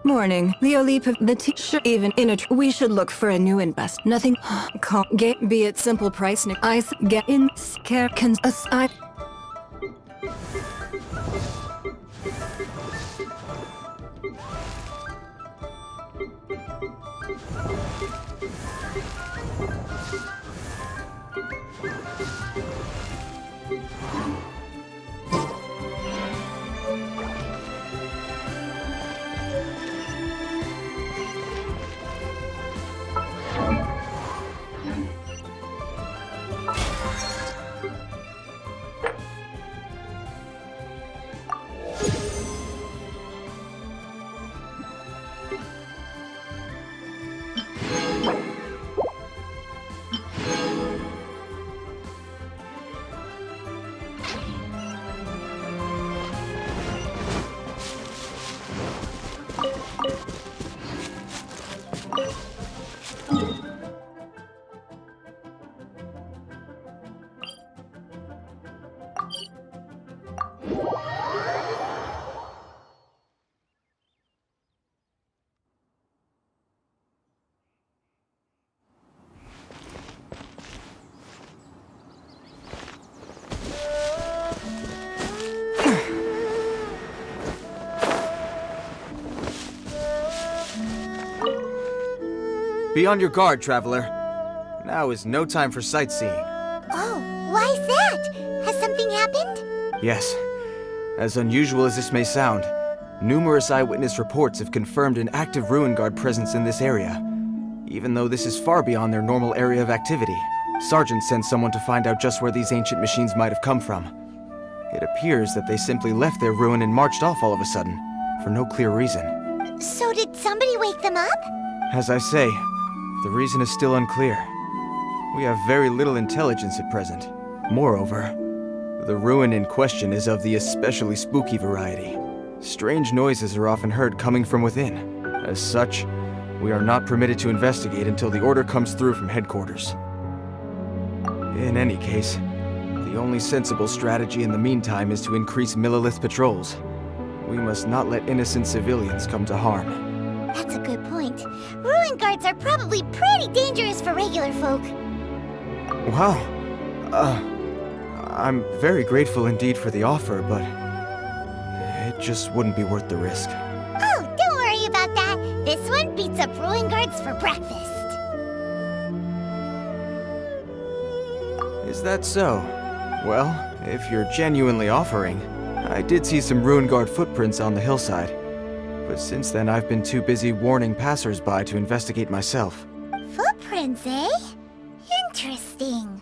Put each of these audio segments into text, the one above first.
Morning. The leap of the teacher even in a we should look for a new invest. Nothing. Call get be it simple price. Ice get in scare can aside. Be on your guard, traveler. Now is no time for sightseeing. Oh, why's that? Has something happened? Yes. As unusual as this may sound, numerous eyewitness reports have confirmed an active Ruin Guard presence in this area. Even though this is far beyond their normal area of activity, Sergeant sent someone to find out just where these ancient machines might have come from. It appears that they simply left their ruin and marched off all of a sudden, for no clear reason. So did somebody wake them up? As I say, the reason is still unclear. We have very little intelligence at present. Moreover, the ruin in question is of the especially spooky variety. Strange noises are often heard coming from within. As such, we are not permitted to investigate until the order comes through from headquarters. In any case, the only sensible strategy in the meantime is to increase Millilith patrols. We must not let innocent civilians come to harm. That's a good point. Ruin guards are probably pretty dangerous for regular folk. Wow. I'm very grateful indeed for the offer, but it just wouldn't be worth the risk. Oh, don't worry about that. This one beats up ruin guards for breakfast. Is that so? Well, if you're genuinely offering, I did see some Ruin Guard footprints on the hillside. But since then, I've been too busy warning passers-by to investigate myself. Footprints, eh? Interesting.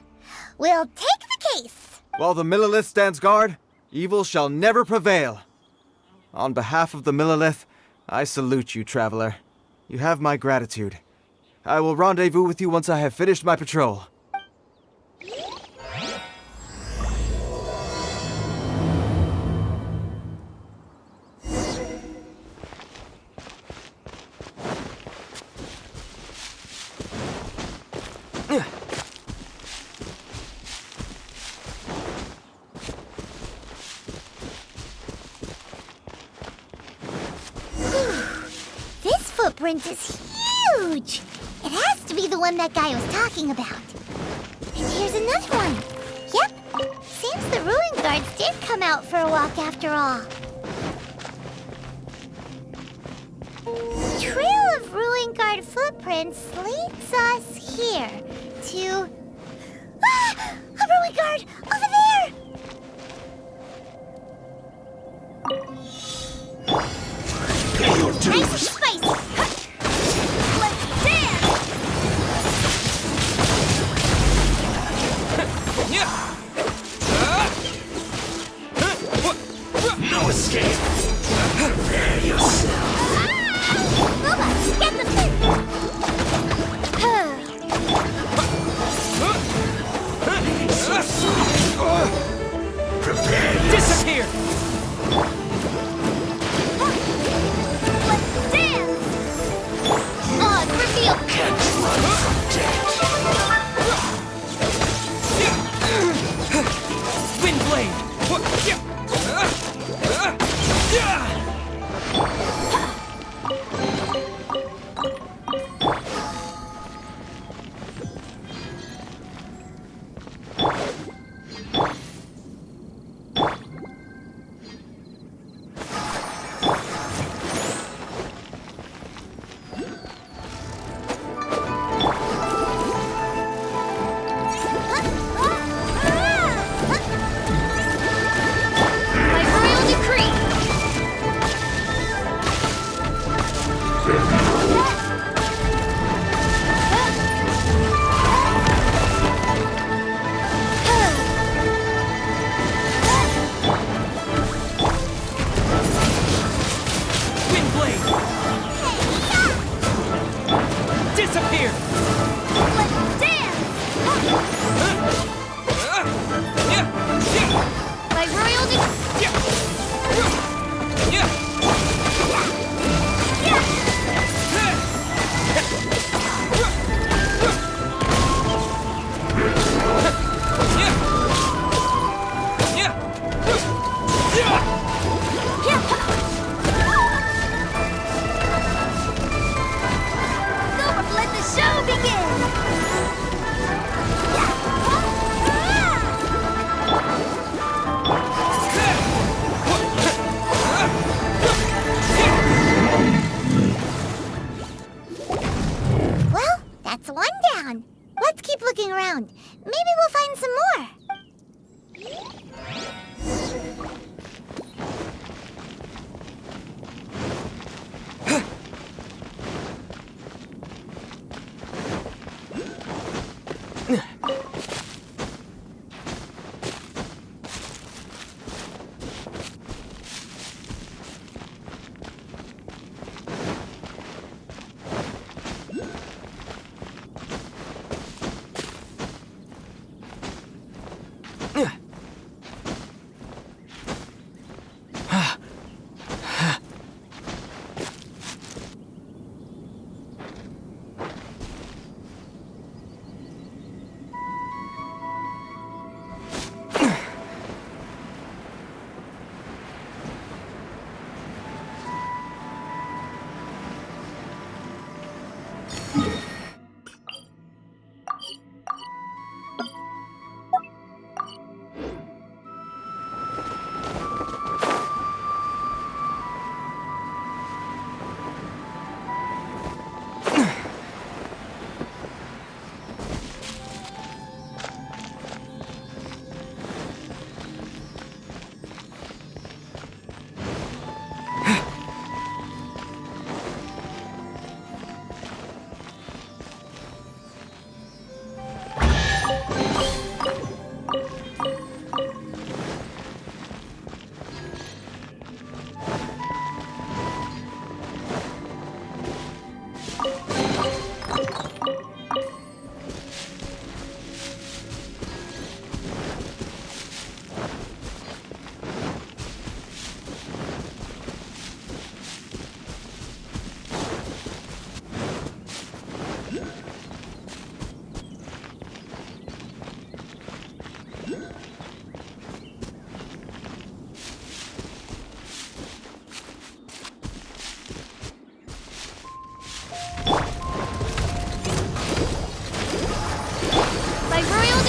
We'll take the case. While the Millilith stands guard, evil shall never prevail. On behalf of the Millilith, I salute you, traveler. You have my gratitude. I will rendezvous with you once I have finished my patrol. This footprint is huge! It has to be the one that guy was talking about. And here's another one. Yep, seems the ruin guards did come out for a walk after all. The trail of ruin guard footprints leads us here to... Ah! A ruin guard! Over there! Nice and spicy! Let's dance! No escape. Prepare yourself. Bubba, get the thing! Prepare yourself. Disappear! Let's dance! On reveal! Can't run from death. Wind blade! By royal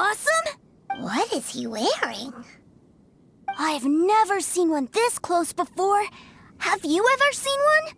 awesome? What is he wearing? I've never seen one this close before. Have you ever seen one?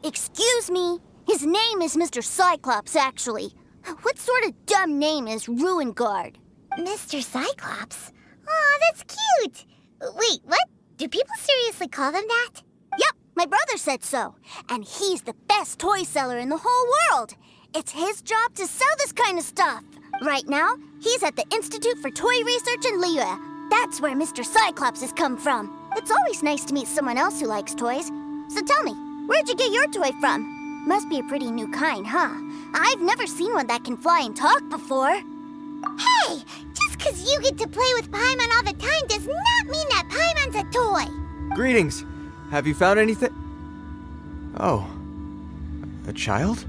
Excuse me. His name is Mr. Cyclops, actually. What sort of dumb name is Ruin Guard? Mr. Cyclops? Aw, that's cute. Wait, what? Do people seriously call them that? Yep, my brother said so. And he's the best toy seller in the whole world. It's his job to sell this kind of stuff. Right now, he's at the Institute for Toy Research in Liyue. That's where Mr. Cyclops has come from. It's always nice to meet someone else who likes toys. So tell me, where'd you get your toy from? Must be a pretty new kind, huh? I've never seen one that can fly and talk before. Hey! Just 'cause you get to play with Paimon all the time does not mean that Paimon's a toy! Greetings! Have you found anything? Oh. A child?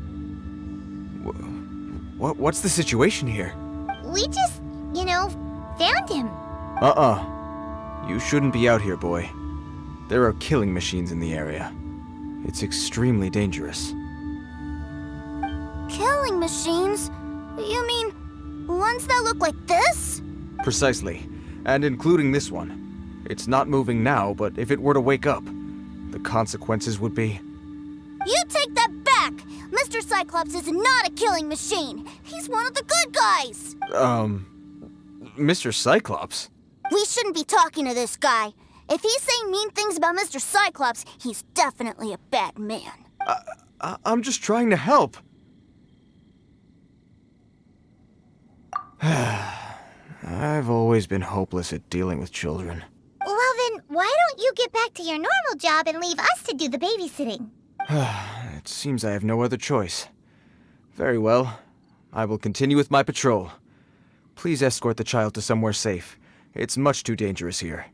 What's the situation here? We just, found him. You shouldn't be out here, boy. There are killing machines in the area. It's extremely dangerous. Killing machines? You mean ones that look like this? Precisely. And including this one. It's not moving now, but if it were to wake up, the consequences would be... You take that back! Mr. Cyclops is not a killing machine. He's one of the good guys. Mr. Cyclops? We shouldn't be talking to this guy. If he's saying mean things about Mr. Cyclops, he's definitely a bad man. I'm just trying to help. I've always been hopeless at dealing with children. Well then, why don't you get back to your normal job and leave us to do the babysitting? It seems I have no other choice. Very well. I will continue with my patrol. Please escort the child to somewhere safe. It's much too dangerous here.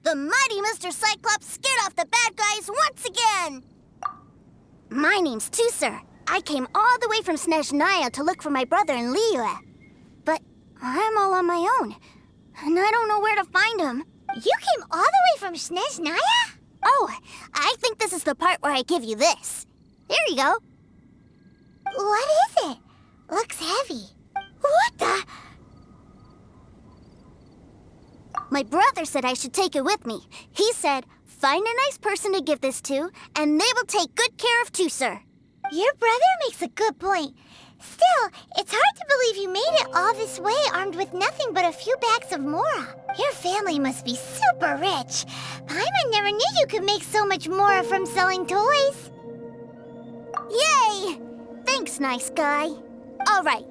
The mighty Mr. Cyclops scared off the bad guys once again! My name's Teucer. I came all the way from Snezhnaya to look for my brother in Liyue. But I'm all on my own, and I don't know where to find him. You came all the way from Snezhnaya? Oh, I think this is the part where I give you this. There you go. What is it? Looks heavy. What the? My brother said I should take it with me. He said, find a nice person to give this to, and they will take good care of Teucer. Your brother makes a good point. Still, it's hard to believe you made it all this way armed with nothing but a few bags of Mora. Your family must be super rich. Paimon never knew you could make so much Mora from selling toys. Yay! Thanks, nice guy. All right,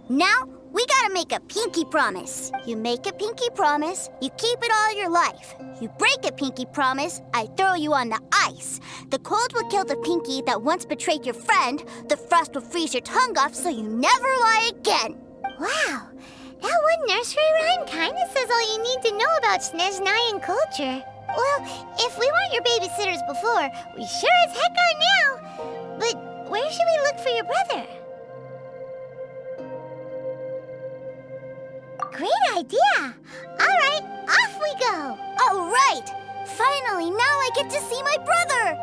now we gotta make a pinky promise. You make a pinky promise, you keep it all your life. You break a pinky promise, I throw you on the ice. The cold will kill the pinky that once betrayed your friend. The frost will freeze your tongue off so you never lie again. Wow, that one nursery rhyme kinda says all you need to know about Snezhnayan culture. Well, if we weren't your babysitters before, we sure as heck are now. But where should we look for your brother? Great idea! All right, off we go! All right! Finally, now I get to see my brother!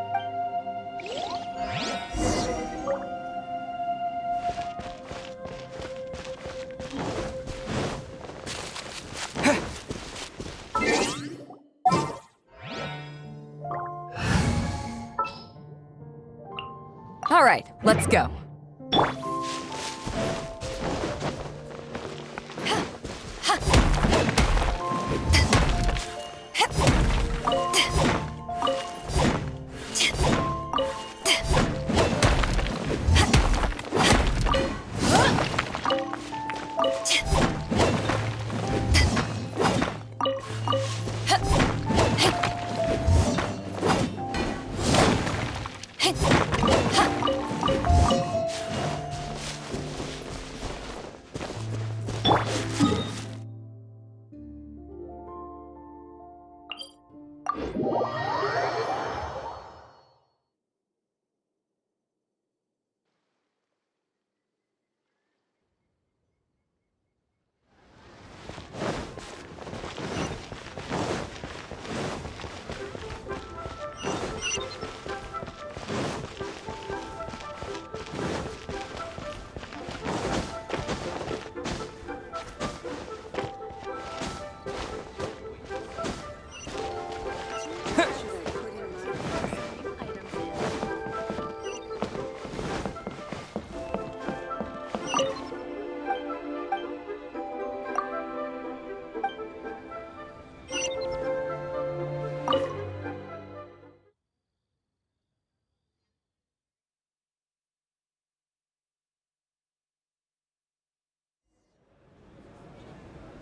All right, let's go.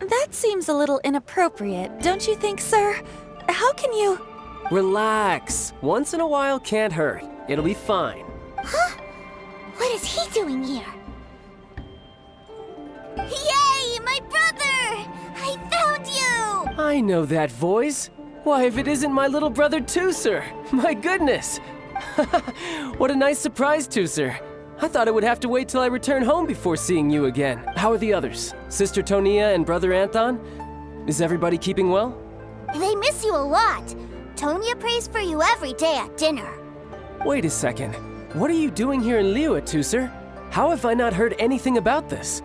That seems a little inappropriate, don't you think, sir? How can you... Relax. Once in a while can't hurt. It'll be fine. Huh? What is he doing here? Yay, my brother! I found you! I know that voice. Why, if it isn't my little brother Teucer! My goodness! What a nice surprise, Teucer. I thought I would have to wait till I return home before seeing you again. How are the others? Sister Tonia and Brother Anton? Is everybody keeping well? They miss you a lot. Tonia prays for you every day at dinner. Wait a second. What are you doing here in Liyue, Teucer? How have I not heard anything about this?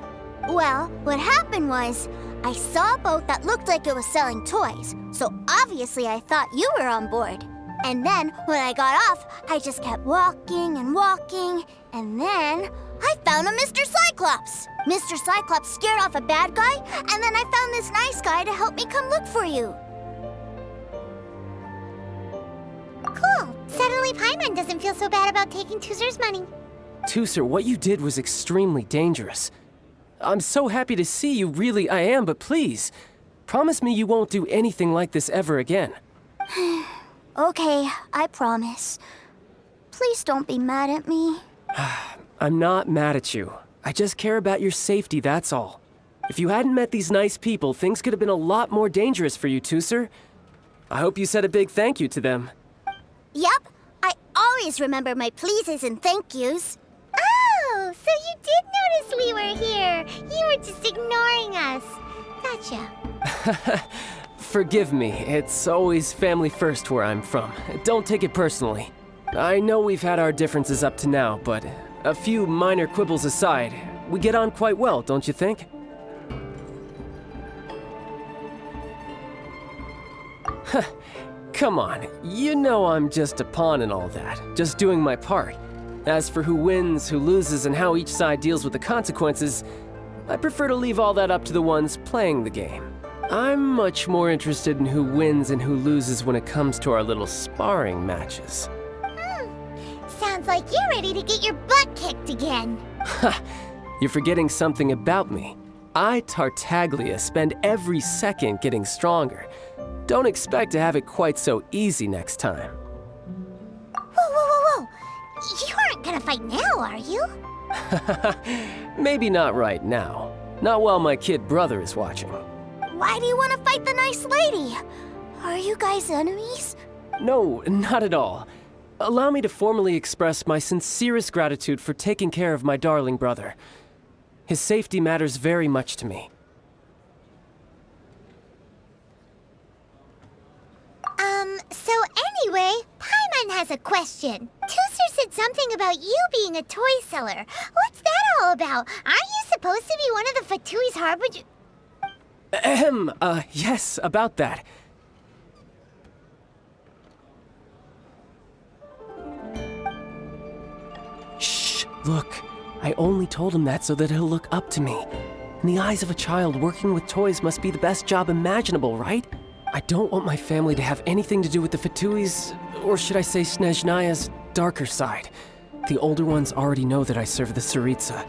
Well, what happened was, I saw a boat that looked like it was selling toys, so obviously I thought you were on board. And then, when I got off, I just kept walking and walking, and then I found a Mr. Cyclops! Mr. Cyclops scared off a bad guy, and then I found this nice guy to help me come look for you. Cool. Suddenly Paimon doesn't feel so bad about taking Teucer's money. Teucer, what you did was extremely dangerous. I'm so happy to see you, really I am, but please, promise me you won't do anything like this ever again. Okay, I promise. Please don't be mad at me. I'm not mad at you. I just care about your safety, that's all. If you hadn't met these nice people, things could have been a lot more dangerous for you, Teucer. I hope you said a big thank you to them. Yep, I always remember my pleases and thank yous. Oh, so you did notice we were here. You were just ignoring us. Gotcha. Forgive me, it's always family first where I'm from. Don't take it personally. I know we've had our differences up to now, but a few minor quibbles aside, we get on quite well, don't you think? Come on, you know I'm just a pawn in all that, just doing my part. As for who wins, who loses, and how each side deals with the consequences, I prefer to leave all that up to the ones playing the game. I'm much more interested in who wins and who loses when it comes to our little sparring matches. Sounds like you're ready to get your butt kicked again. Ha! You're forgetting something about me. I, Tartaglia, spend every second getting stronger. Don't expect to have it quite so easy next time. Whoa. You aren't gonna fight now, are you? Maybe not right now. Not while my kid brother is watching. Why do you want to fight the nice lady? Are you guys enemies? No, not at all. Allow me to formally express my sincerest gratitude for taking care of my darling brother. His safety matters very much to me. So anyway, Paimon has a question. Teucer said something about you being a toy seller. What's that all about? Aren't you supposed to be one of the Fatui's harbinger? Yes, about that. Shh, look. I only told him that so that he'll look up to me. In the eyes of a child, working with toys must be the best job imaginable, right? I don't want my family to have anything to do with the Fatui's, or should I say Snezhnaya's, darker side. The older ones already know that I serve the Tsaritsa.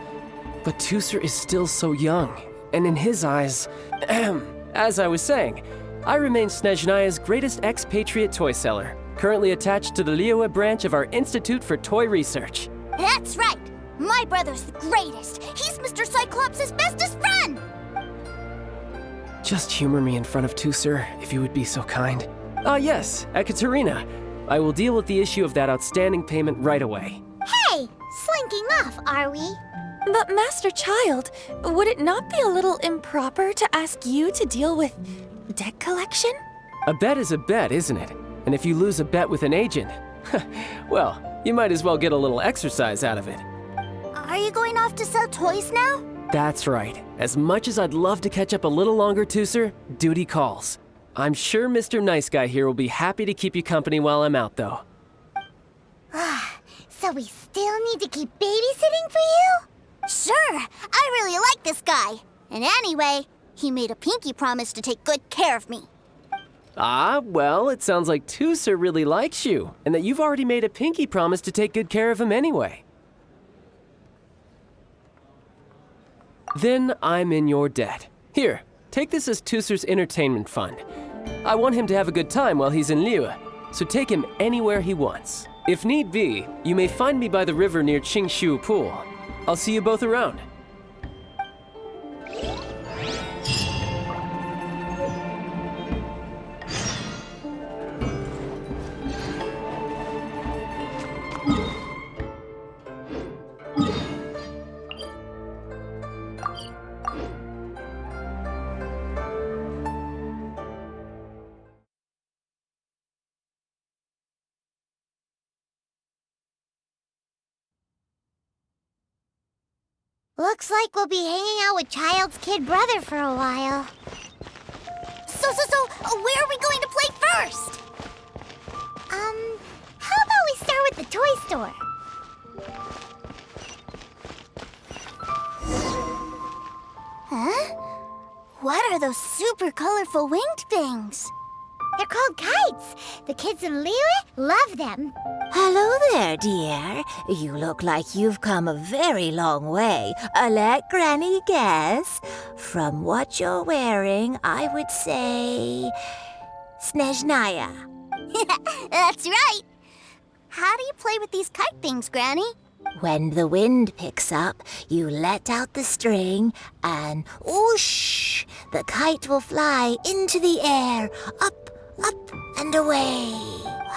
But Teucer is still so young, and in his eyes, as I was saying, I remain Snezhnaya's greatest expatriate toy seller, currently attached to the Liyue branch of our Institute for Toy Research. That's right! My brother's the greatest! He's Mr. Cyclops' bestest friend! Just humor me in front of Teucer, if you would be so kind. Yes, Ekaterina. I will deal with the issue of that outstanding payment right away. Hey! Slinking off, are we? But Master Child, would it not be a little improper to ask you to deal with debt collection? A bet is a bet, isn't it? And if you lose a bet with an agent, well, you might as well get a little exercise out of it. Are you going off to sell toys now? That's right. As much as I'd love to catch up a little longer, Teucer, duty calls. I'm sure Mr. Nice Guy here will be happy to keep you company while I'm out, though. So we still need to keep babysitting for you? Sure, I really like this guy. And anyway, he made a pinky promise to take good care of me. Well, it sounds like Teucer really likes you, and that you've already made a pinky promise to take good care of him anyway. Then I'm in your debt. Here, Take this as Teucer's entertainment fund. I want him to have a good time while he's in Liyue, so take him anywhere he wants. If need be, you may find me by the river near Qingshu Pool. I'll see you both around. Looks like we'll be hanging out with Child's kid brother for a while. So, where are we going to play first? How about we start with the toy store? Huh? What are those super colorful winged things? They're called kites. The kids in Liyue love them. Hello there, dear. You look like you've come a very long way. Let Granny guess. From what you're wearing, I would say... Snezhnaya. That's right. How do you play with these kite things, Granny? When the wind picks up, you let out the string and whoosh! The kite will fly into the air, up, and away.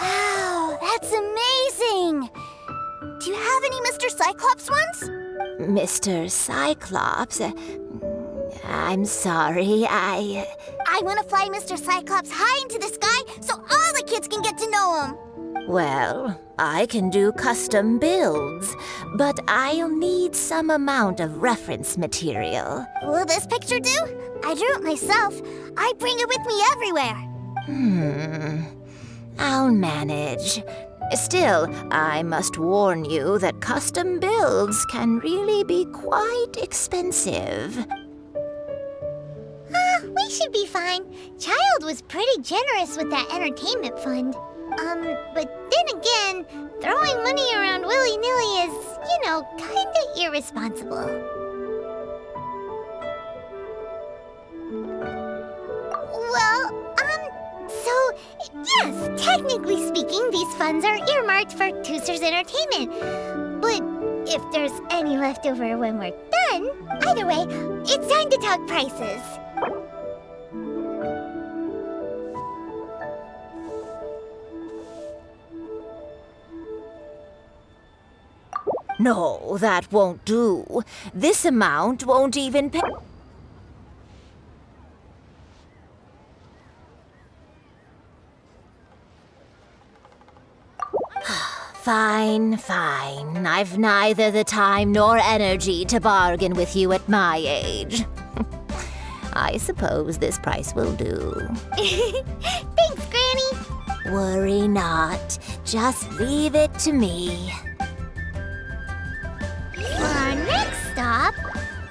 Wow, that's amazing! Do you have any Mr. Cyclops ones? Mr. Cyclops? I'm sorry, I want to fly Mr. Cyclops high into the sky so all the kids can get to know him. Well, I can do custom builds, but I'll need some amount of reference material. Will this picture do? I drew it myself. I bring it with me everywhere. I'll manage. Still, I must warn you that custom builds can really be quite expensive. We should be fine. Child was pretty generous with that entertainment fund. But then again, throwing money around willy-nilly is, kinda irresponsible. Well, so, yes, technically speaking, these funds are earmarked for Teucer's entertainment. But if there's any left over when we're done, either way, it's time to talk prices. No, that won't do. This amount won't even pay. Fine. I've neither the time nor energy to bargain with you at my age. I suppose this price will do. Thanks, Granny. Worry not. Just leave it to me. For our next stop,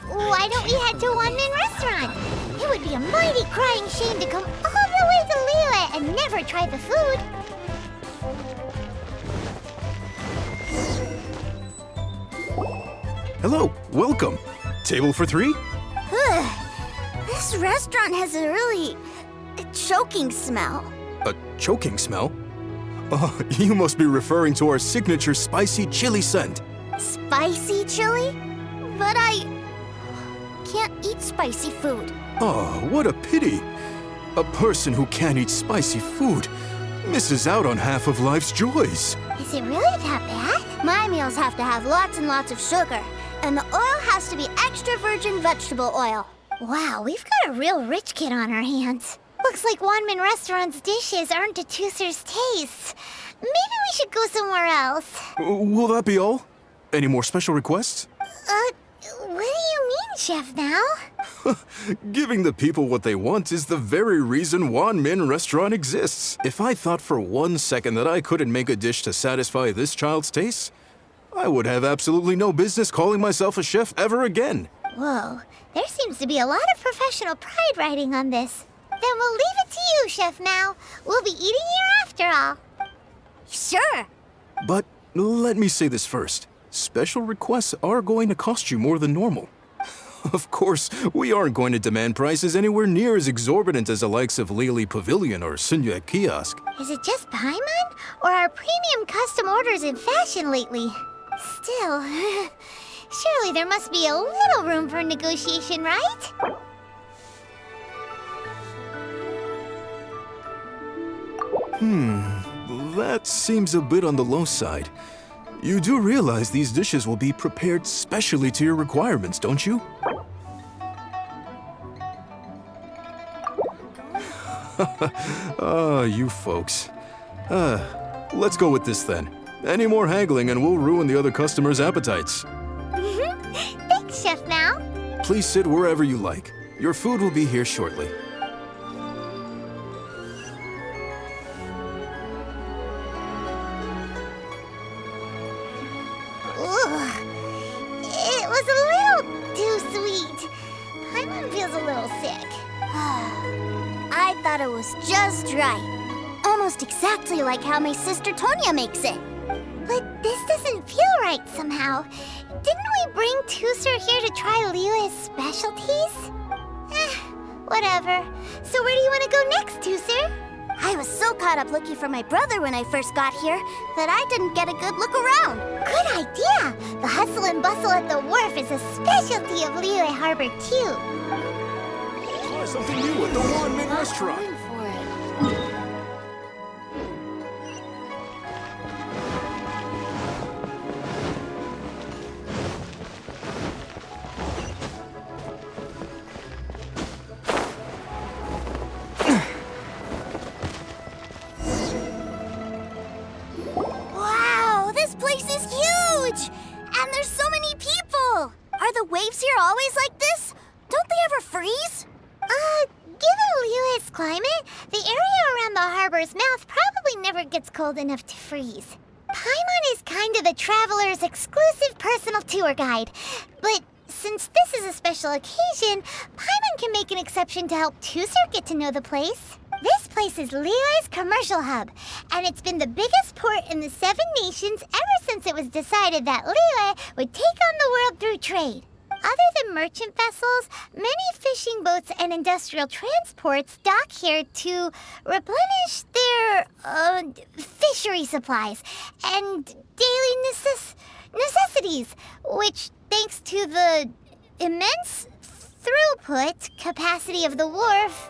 why don't we head to Wanmin Restaurant? It would be a mighty crying shame to come all the way to Liyue and never try the food. Hello, welcome. Table for three? This restaurant has a really choking smell. A choking smell? Oh, you must be referring to our signature spicy chili scent. Spicy chili? But I can't eat spicy food. Oh, what a pity. A person who can't eat spicy food misses out on half of life's joys. Is it really that bad? My meals have to have lots and lots of sugar, and the oil has to be extra virgin vegetable oil. Wow, we've got a real rich kid on our hands. Looks like Wanmin Restaurant's dishes aren't to Teucer's taste. Maybe we should go somewhere else. Will that be all? Any more special requests? What do you mean, Chef now? Giving the people what they want is the very reason Wanmin Restaurant exists. If I thought for 1 second that I couldn't make a dish to satisfy this child's taste, I would have absolutely no business calling myself a chef ever again. Whoa, there seems to be a lot of professional pride riding on this. Then we'll leave it to you, Chef Mao. We'll be eating here after all. Sure. But let me say this first. Special requests are going to cost you more than normal. Of course, we aren't going to demand prices anywhere near as exorbitant as the likes of Lily Pavilion or Sunye Kiosk. Is it just Paimon? Or are premium custom orders in fashion lately? Still, surely there must be a little room for negotiation, right? That seems a bit on the low side. You do realize these dishes will be prepared specially to your requirements, don't you? You folks. Let's go with this then. Any more haggling and we'll ruin the other customers' appetites. Thanks, Chef Mao. Please sit wherever you like. Your food will be here shortly. Ugh. It was a little too sweet. Paimon feels a little sick. I thought it was just right. Almost exactly like how my sister Tonya makes it. But this doesn't feel right somehow. Didn't we bring Teucer here to try Liyue's specialties? Whatever. So where do you want to go next, Teucer? I was so caught up looking for my brother when I first got here that I didn't get a good look around. Good idea! The hustle and bustle at the wharf is a specialty of Liyue Harbor, too. Try something new at the One-Man Restaurant. Wow, this place is huge! And there's so many people! Are the waves here always like this? Don't they ever freeze? Given Liyue's climate, the area around the harbor's mouth probably never gets cold enough to freeze. Paimon is kind of the traveler's exclusive personal tour guide. But since this is a special occasion, Paimon can make an exception to help Teucer get to know the place. This place is Liyue's commercial hub, and it's been the biggest port in the Seven Nations ever since it was decided that Liyue would take on the world through trade. Other than merchant vessels, many fishing boats and industrial transports dock here to replenish their fishery supplies and daily necessities, which, thanks to the immense throughput capacity of the wharf,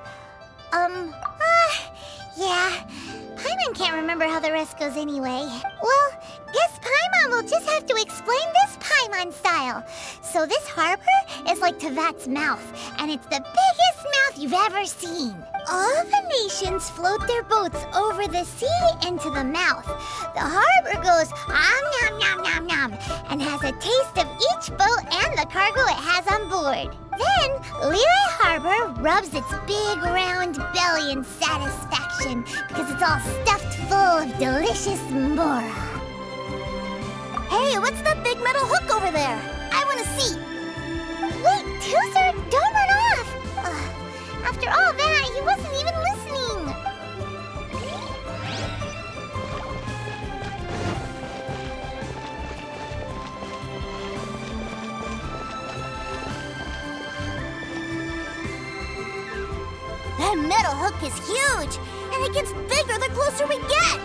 yeah. Paimon can't remember how the rest goes anyway. Well, guess Paimon will just have to explain this Paimon style. So this harbor is like Tevat's mouth, and it's the biggest mouth you've ever seen. All the nations float their boats over the sea into the mouth. The harbor goes nom nom nom nom and has a taste of each boat and the cargo it has on board. Then, Liyue Harbor rubs its big round belly in satisfaction because it's all stuffed full of delicious mbora. Hey, what's that big metal hook over there? I want to see. Wait, Teucer, don't run off! After all that, he wasn't even listening. That metal hook is huge, and it gets bigger the closer we get.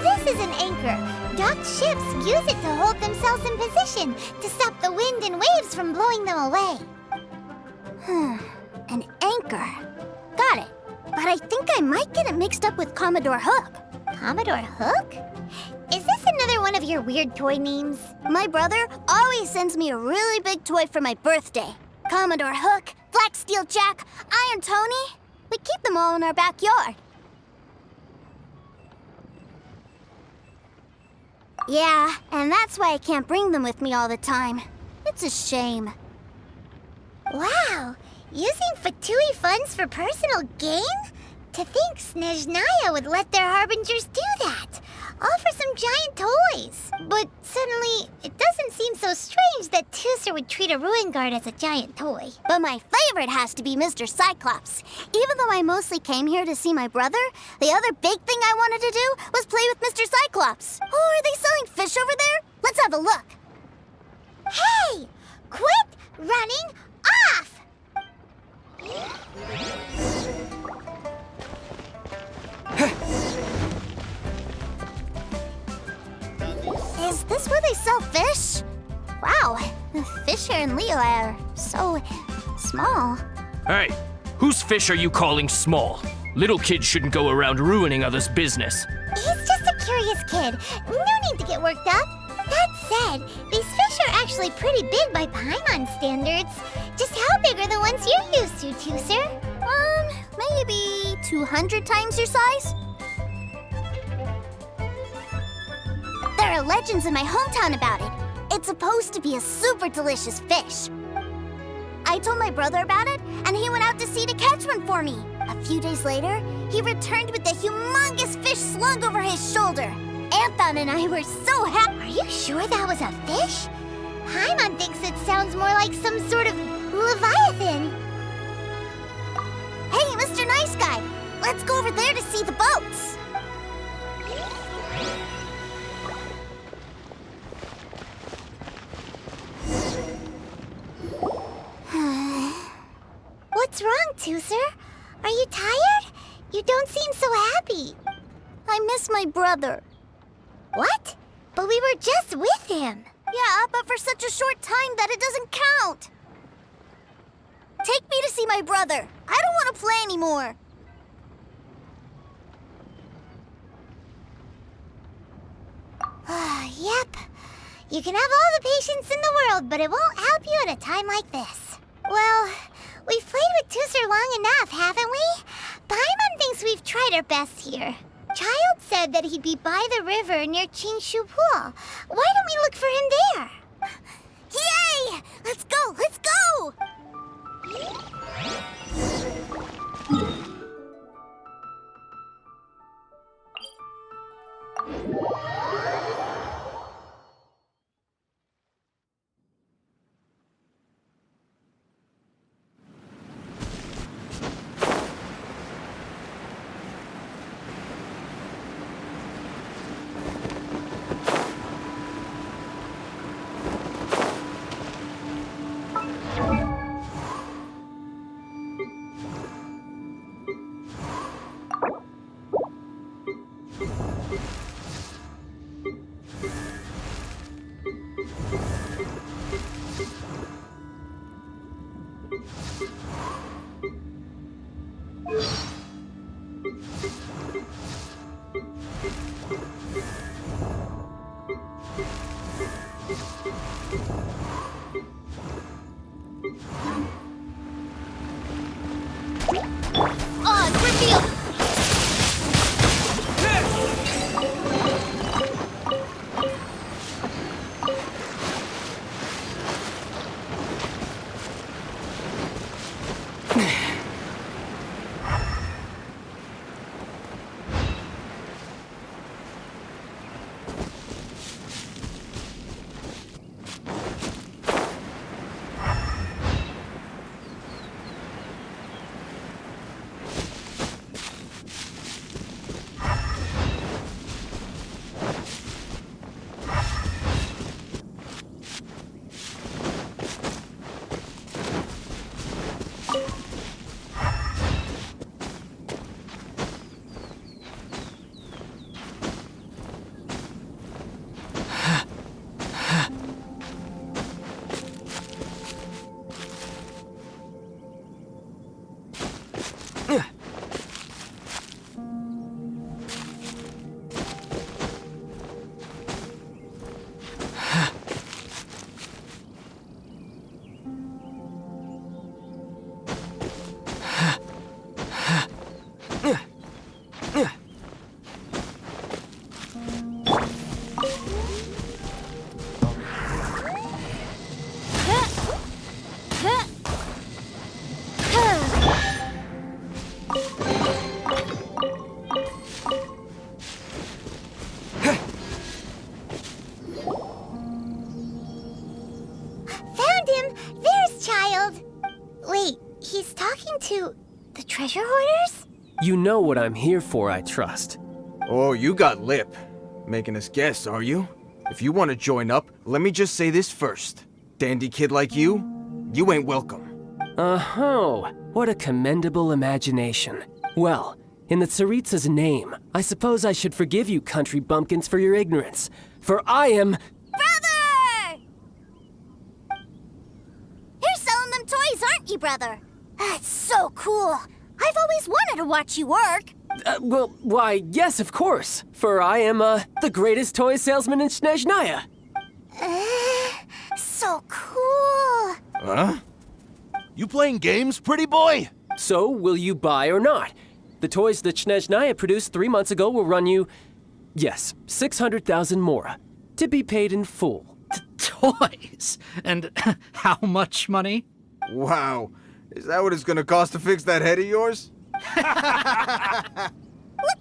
This is an anchor. Docked ships use it to hold themselves in position to stop the wind and waves from blowing them away. An anchor. Got it. But I think I might get it mixed up with Commodore Hook. Commodore Hook? Is this another one of your weird toy names? My brother always sends me a really big toy for my birthday. Commodore Hook, Black Steel Jack, Iron Tony. We keep them all in our backyard. Yeah, and that's why I can't bring them with me all the time. It's a shame. Wow, using Fatui funds for personal gain? To think Snezhnaya would let their harbingers do that. All for some giant toys. But suddenly, it doesn't seem so strange that Teucer would treat a ruin guard as a giant toy. But my favorite has to be Mr. Cyclops. Even though I mostly came here to see my brother, the other big thing I wanted to do was play with Mr. Cyclops. Oh, are they selling fish over there? Let's have a look. Hey! Quit running off! Is this where they sell fish? Wow, fish here in Leo are so small. Hey, whose fish are you calling small? Little kids shouldn't go around ruining others' business. He's just a curious kid. No need to get worked up. That said, these fish are actually pretty big by Paimon standards. Just how big are the ones you're used to, Teucer? Maybe 200 times your size? There are legends in my hometown about it. It's supposed to be a super delicious fish. I told my brother about it, and he went out to sea to catch one for me. A few days later, he returned with the humongous fish slung over his shoulder. Anton and I were so happy. Are you sure that was a fish? Paimon thinks it sounds more like some sort of leviathan. Hey, Mr. Nice Guy, let's go over there to see the boats. What's wrong, Teucer? Are you tired? You don't seem so happy. I miss my brother. What? But we were just with him. Yeah, but for such a short time that it doesn't count. Take me to see my brother. I don't want to play anymore. Yep. You can have all the patience in the world, but it won't help you at a time like this. Well, we've played with Teucer long enough, haven't we? Paimon thinks we've tried our best here. Child said that he'd be by the river near Chingshu Pool. Why don't we look for him there? Yay! Let's go! Let's go! The treasure hoarders? You know what I'm here for, I trust. Oh, you got lip. Making us guess, are you? If you want to join up, let me just say this first. Dandy kid like you ain't welcome. Oh, what a commendable imagination. Well, in the Tsaritsa's name, I suppose I should forgive you country bumpkins for your ignorance, for I am... Brother! You're selling them toys, aren't you, brother? That's so cool. I've always wanted to watch you work. Well, why, yes, of course, for I am, the greatest toy salesman in Snezhnaya. So cool. Huh? You playing games, pretty boy? So, will you buy or not? The toys that Snezhnaya produced 3 months ago will run you, yes, 600,000 mora, to be paid in full. Toys? And how much money? Wow. Is that what it's gonna cost to fix that head of yours? Look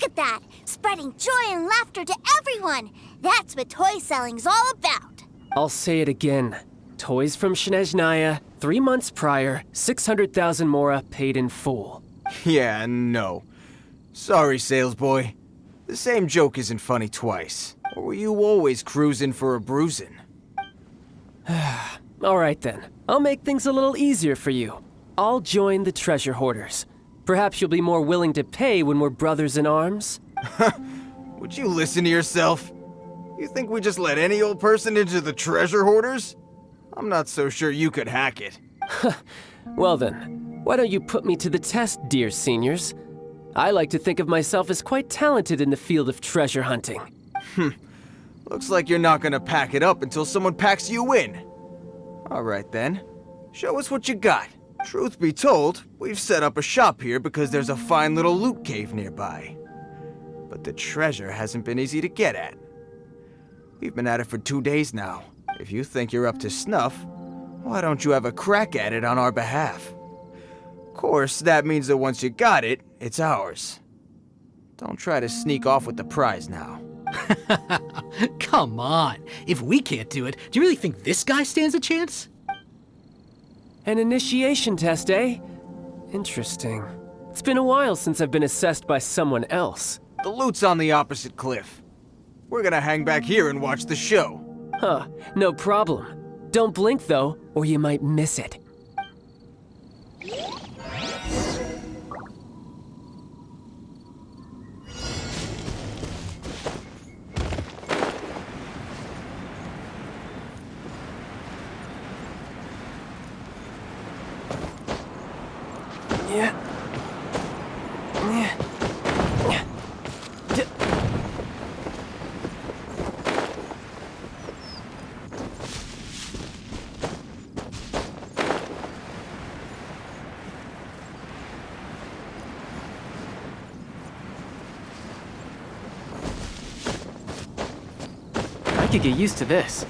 at that! Spreading joy and laughter to everyone! That's what toy selling's all about! I'll say it again. Toys from Snezhnaya, 3 months prior, 600,000 mora paid in full. Yeah, no. Sorry, salesboy. The same joke isn't funny twice. Or were you always cruising for a bruising? All right then, I'll make things a little easier for you. I'll join the treasure hoarders. Perhaps you'll be more willing to pay when we're brothers in arms? Would you listen to yourself? You think we just let any old person into the treasure hoarders? I'm not so sure you could hack it. Well then, why don't you put me to the test, dear seniors? I like to think of myself as quite talented in the field of treasure hunting. Looks like you're not gonna pack it up until someone packs you in. All right then, show us what you got. Truth be told, we've set up a shop here because there's a fine little loot cave nearby. But the treasure hasn't been easy to get at. We've been at it for 2 days now. If you think you're up to snuff, why don't you have a crack at it on our behalf? Of course, that means that once you got it, it's ours. Don't try to sneak off with the prize now. Come on. If we can't do it, do you really think this guy stands a chance? An initiation test, eh? Interesting. It's been a while since I've been assessed by someone else. The loot's on the opposite cliff. We're gonna hang back here and watch the show. Huh, no problem. Don't blink though, or you might miss it. Yeah. I could get used to this.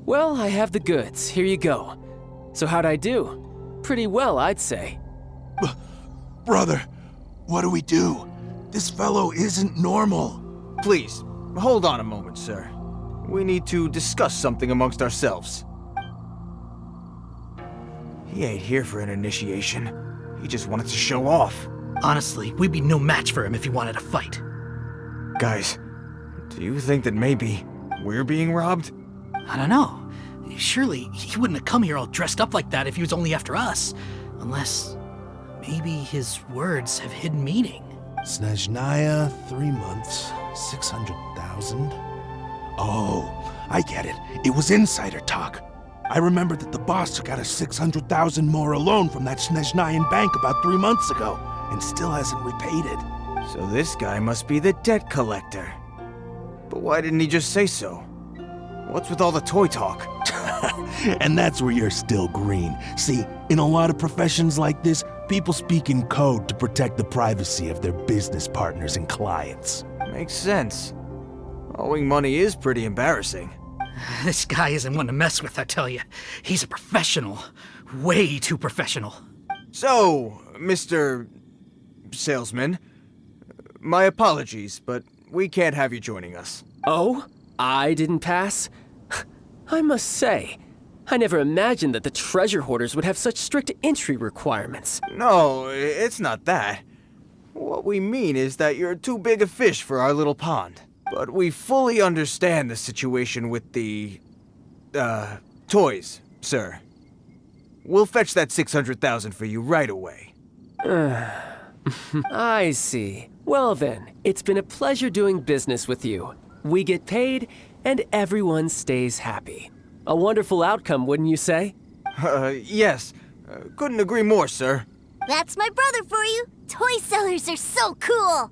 Well, I have the goods. Here you go. So how'd I do? Pretty well, I'd say. Brother, what do we do? This fellow isn't normal. Please, hold on a moment, sir. We need to discuss something amongst ourselves. He ain't here for an initiation. He just wanted to show off. Honestly, we'd be no match for him if he wanted to fight. Guys, do you think that maybe we're being robbed? I don't know. Surely he wouldn't have come here all dressed up like that if he was only after us. Unless maybe his words have hidden meaning. Snezhnaya, 3 months, 600,000. Oh, I get it. It was insider talk. I remember that the boss took out a 600,000 more loan from that Snezhnayan bank about 3 months ago, and still hasn't repaid it. So this guy must be the debt collector. But why didn't he just say so? What's with all the toy talk? And that's where you're still green. See, in a lot of professions like this, people speak in code to protect the privacy of their business partners and clients. Makes sense. Owing money is pretty embarrassing. This guy isn't one to mess with, I tell you. He's a professional. Way too professional. So, Mr. Salesman, my apologies, but we can't have you joining us. Oh? I didn't pass? I must say, I never imagined that the treasure hoarders would have such strict entry requirements. No, it's not that. What we mean is that you're too big a fish for our little pond. But we fully understand the situation with the, toys, sir. We'll fetch that 600,000 for you right away. I see. Well then, it's been a pleasure doing business with you. We get paid, and everyone stays happy. A wonderful outcome, wouldn't you say? Yes. Couldn't agree more, sir. That's my brother for you. Toy sellers are so cool.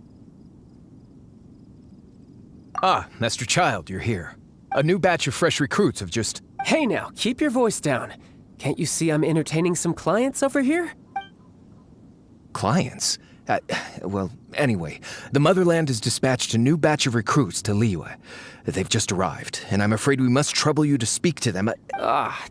Ah, Master Child, you're here. A new batch of fresh recruits have just... Hey now, keep your voice down. Can't you see I'm entertaining some clients over here? Clients? Well, anyway, the Motherland has dispatched a new batch of recruits to Liyue. They've just arrived, and I'm afraid we must trouble you to speak to them.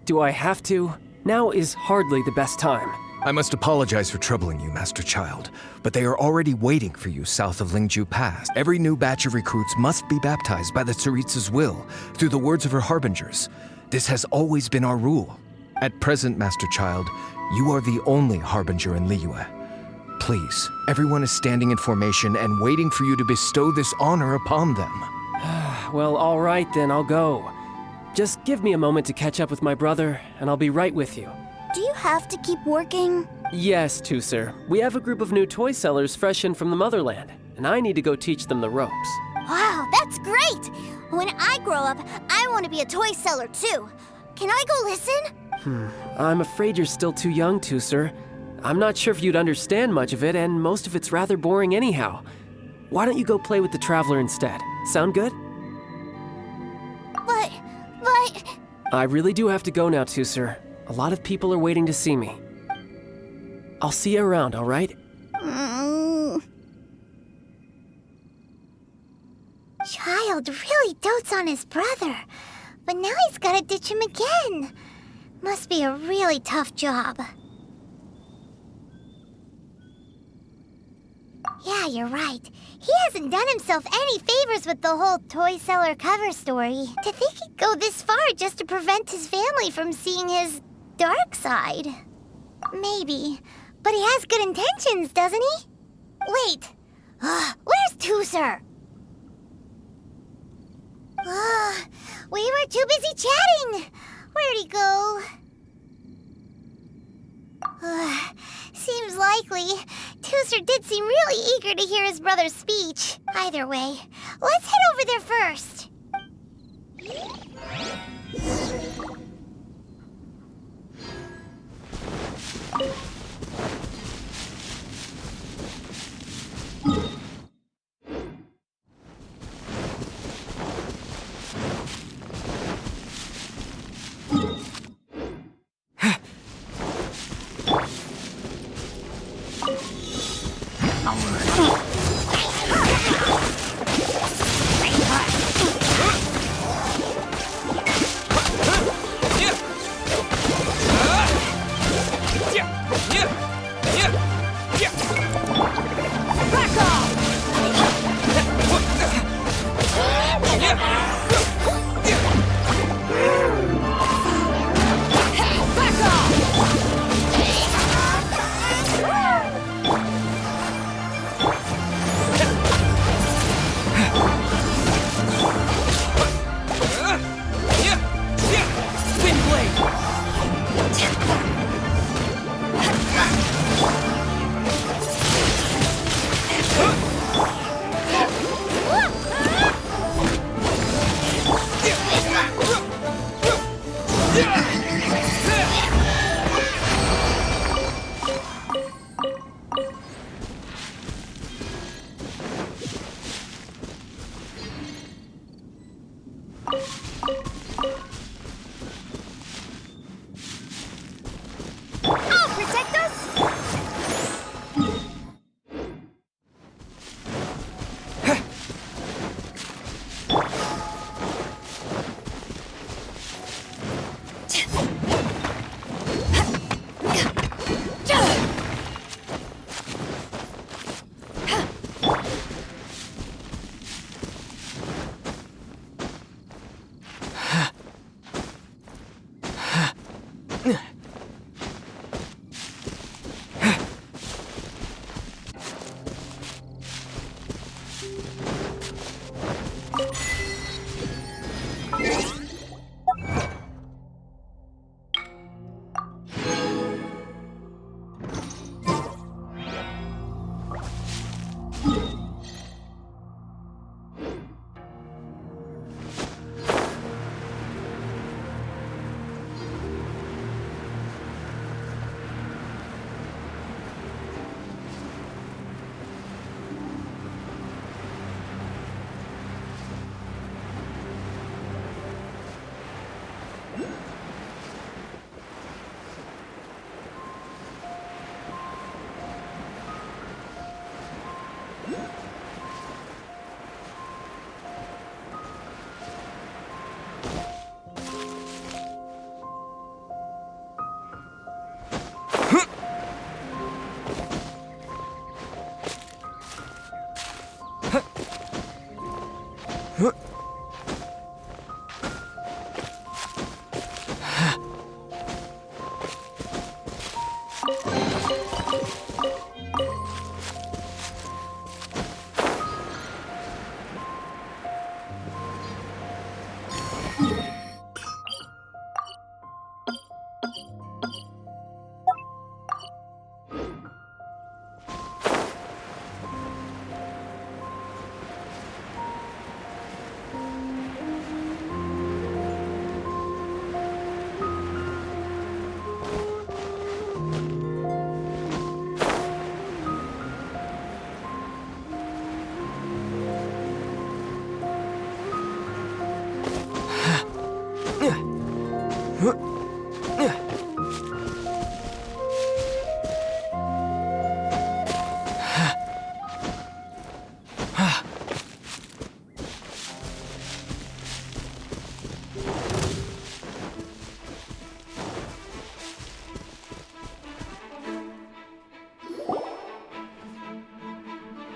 Do I have to? Now is hardly the best time. I must apologize for troubling you, Master Child, but they are already waiting for you south of Lingju Pass. Every new batch of recruits must be baptized by the Tsaritsa's will, through the words of her harbingers. This has always been our rule. At present, Master Child, you are the only harbinger in Liyue. Please, everyone is standing in formation and waiting for you to bestow this honor upon them. Well, all right then, I'll go. Just give me a moment to catch up with my brother, and I'll be right with you. Do you have to keep working? Yes, Teucer. We have a group of new toy sellers fresh in from the Motherland, and I need to go teach them the ropes. Wow, that's great! When I grow up, I want to be a toy seller too. Can I go listen? I'm afraid you're still too young, Teucer. I'm not sure if you'd understand much of it, and most of it's rather boring anyhow. Why don't you go play with the Traveler instead? Sound good? But... I really do have to go now, Teucer. A lot of people are waiting to see me. I'll see you around, all right? Child really dotes on his brother, but now he's gotta ditch him again. Must be a really tough job. Yeah, you're right. He hasn't done himself any favors with the whole toy seller cover story. To think he'd go this far just to prevent his family from seeing his dark side. Maybe, but he has good intentions, doesn't he? Wait, where's Teucer? We were too busy chatting. Where'd he go? Seems likely. Teucer did seem really eager to hear his brother's speech. Either way, let's head over there first.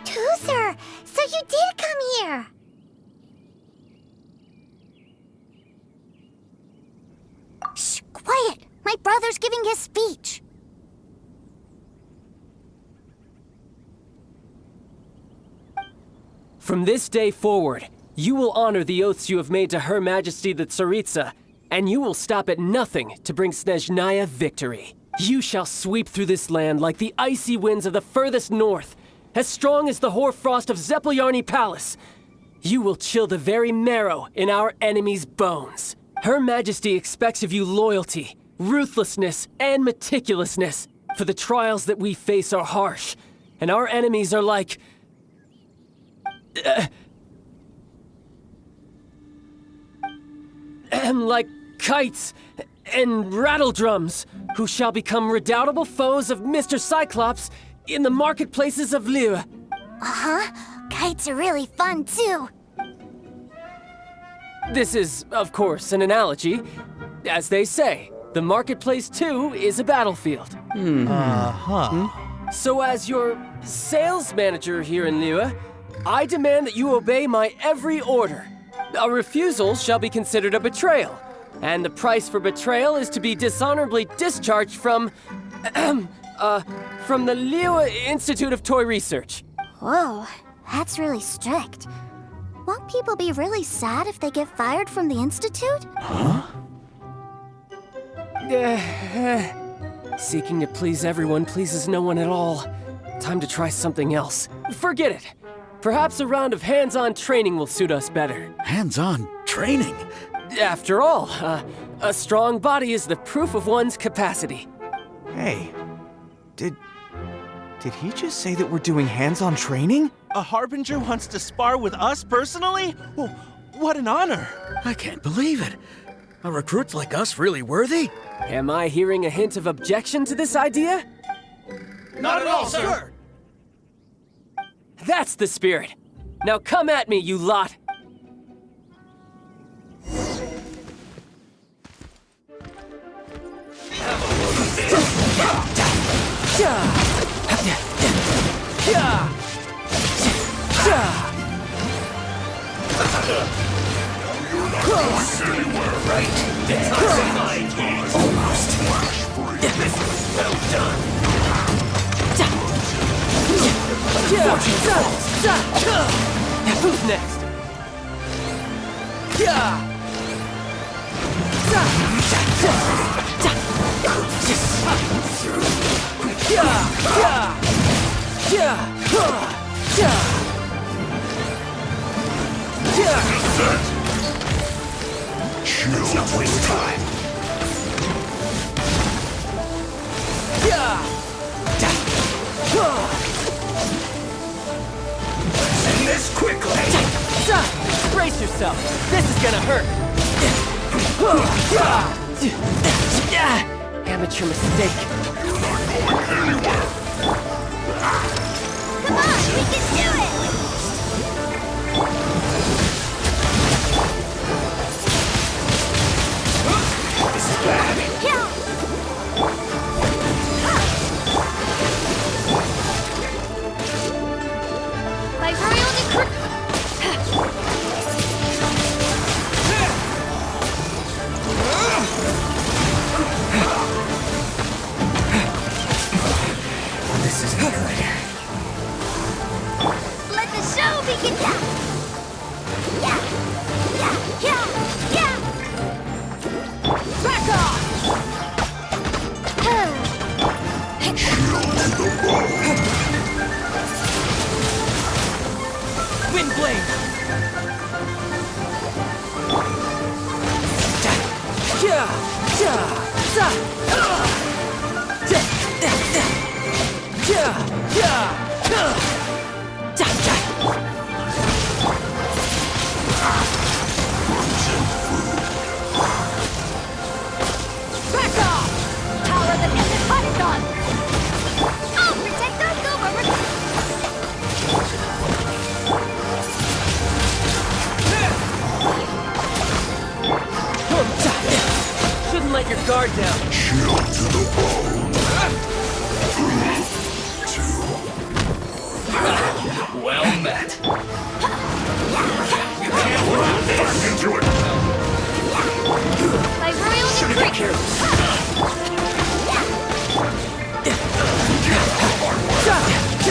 Teucer, so you did come here. Shh, quiet. My brother's giving his speech. From this day forward, you will honor the oaths you have made to Her Majesty the Tsaritsa, and you will stop at nothing to bring Snezhnaya victory. You shall sweep through this land like the icy winds of the furthest north, as strong as the hoarfrost of Zepelyarny Palace. You will chill the very marrow in our enemies' bones. Her Majesty expects of you loyalty, ruthlessness, and meticulousness, for the trials that we face are harsh, and our enemies are like... like kites and rattledrums, who shall become redoubtable foes of Mr. Cyclops in the marketplaces of Liyue. Uh-huh. Kites are really fun, too. This is, of course, an analogy. As they say, the marketplace, too, is a battlefield. So as your sales manager here in Liyue, I demand that you obey my every order. A refusal shall be considered a betrayal, and the price for betrayal is to be dishonorably discharged from the Liyue Institute of Toy Research. Whoa, that's really strict. Won't people be really sad if they get fired from the Institute? Seeking to please everyone pleases no one at all. Time to try something else. Forget it. Perhaps a round of hands-on training will suit us better. Hands-on training? After all, a strong body is the proof of one's capacity. Hey, did he just say that we're doing hands-on training? A Harbinger wants to spar with us personally? Well, what an honor! I can't believe it. Are recruits like us really worthy? Am I hearing a hint of objection to this idea? Not at all, sir! That's the spirit! Now come at me, you lot! You're not going anywhere, right? Almost. next? Yeah! Let's not waste time. Let's end this quickly. Brace yourself. This is gonna hurt. Amateur mistake. You're not going anywhere. Come on, we can do it! This is bad. Yeah. By royal decree. This isn't good. Let the show begin. Yeah. Back off. Wind blade. Back off. Power the ended python. I'll protect our Goober. Shouldn't let your guard down. Chill to the bone. 3, 2. Well met. You can't run back into it. By royal decree.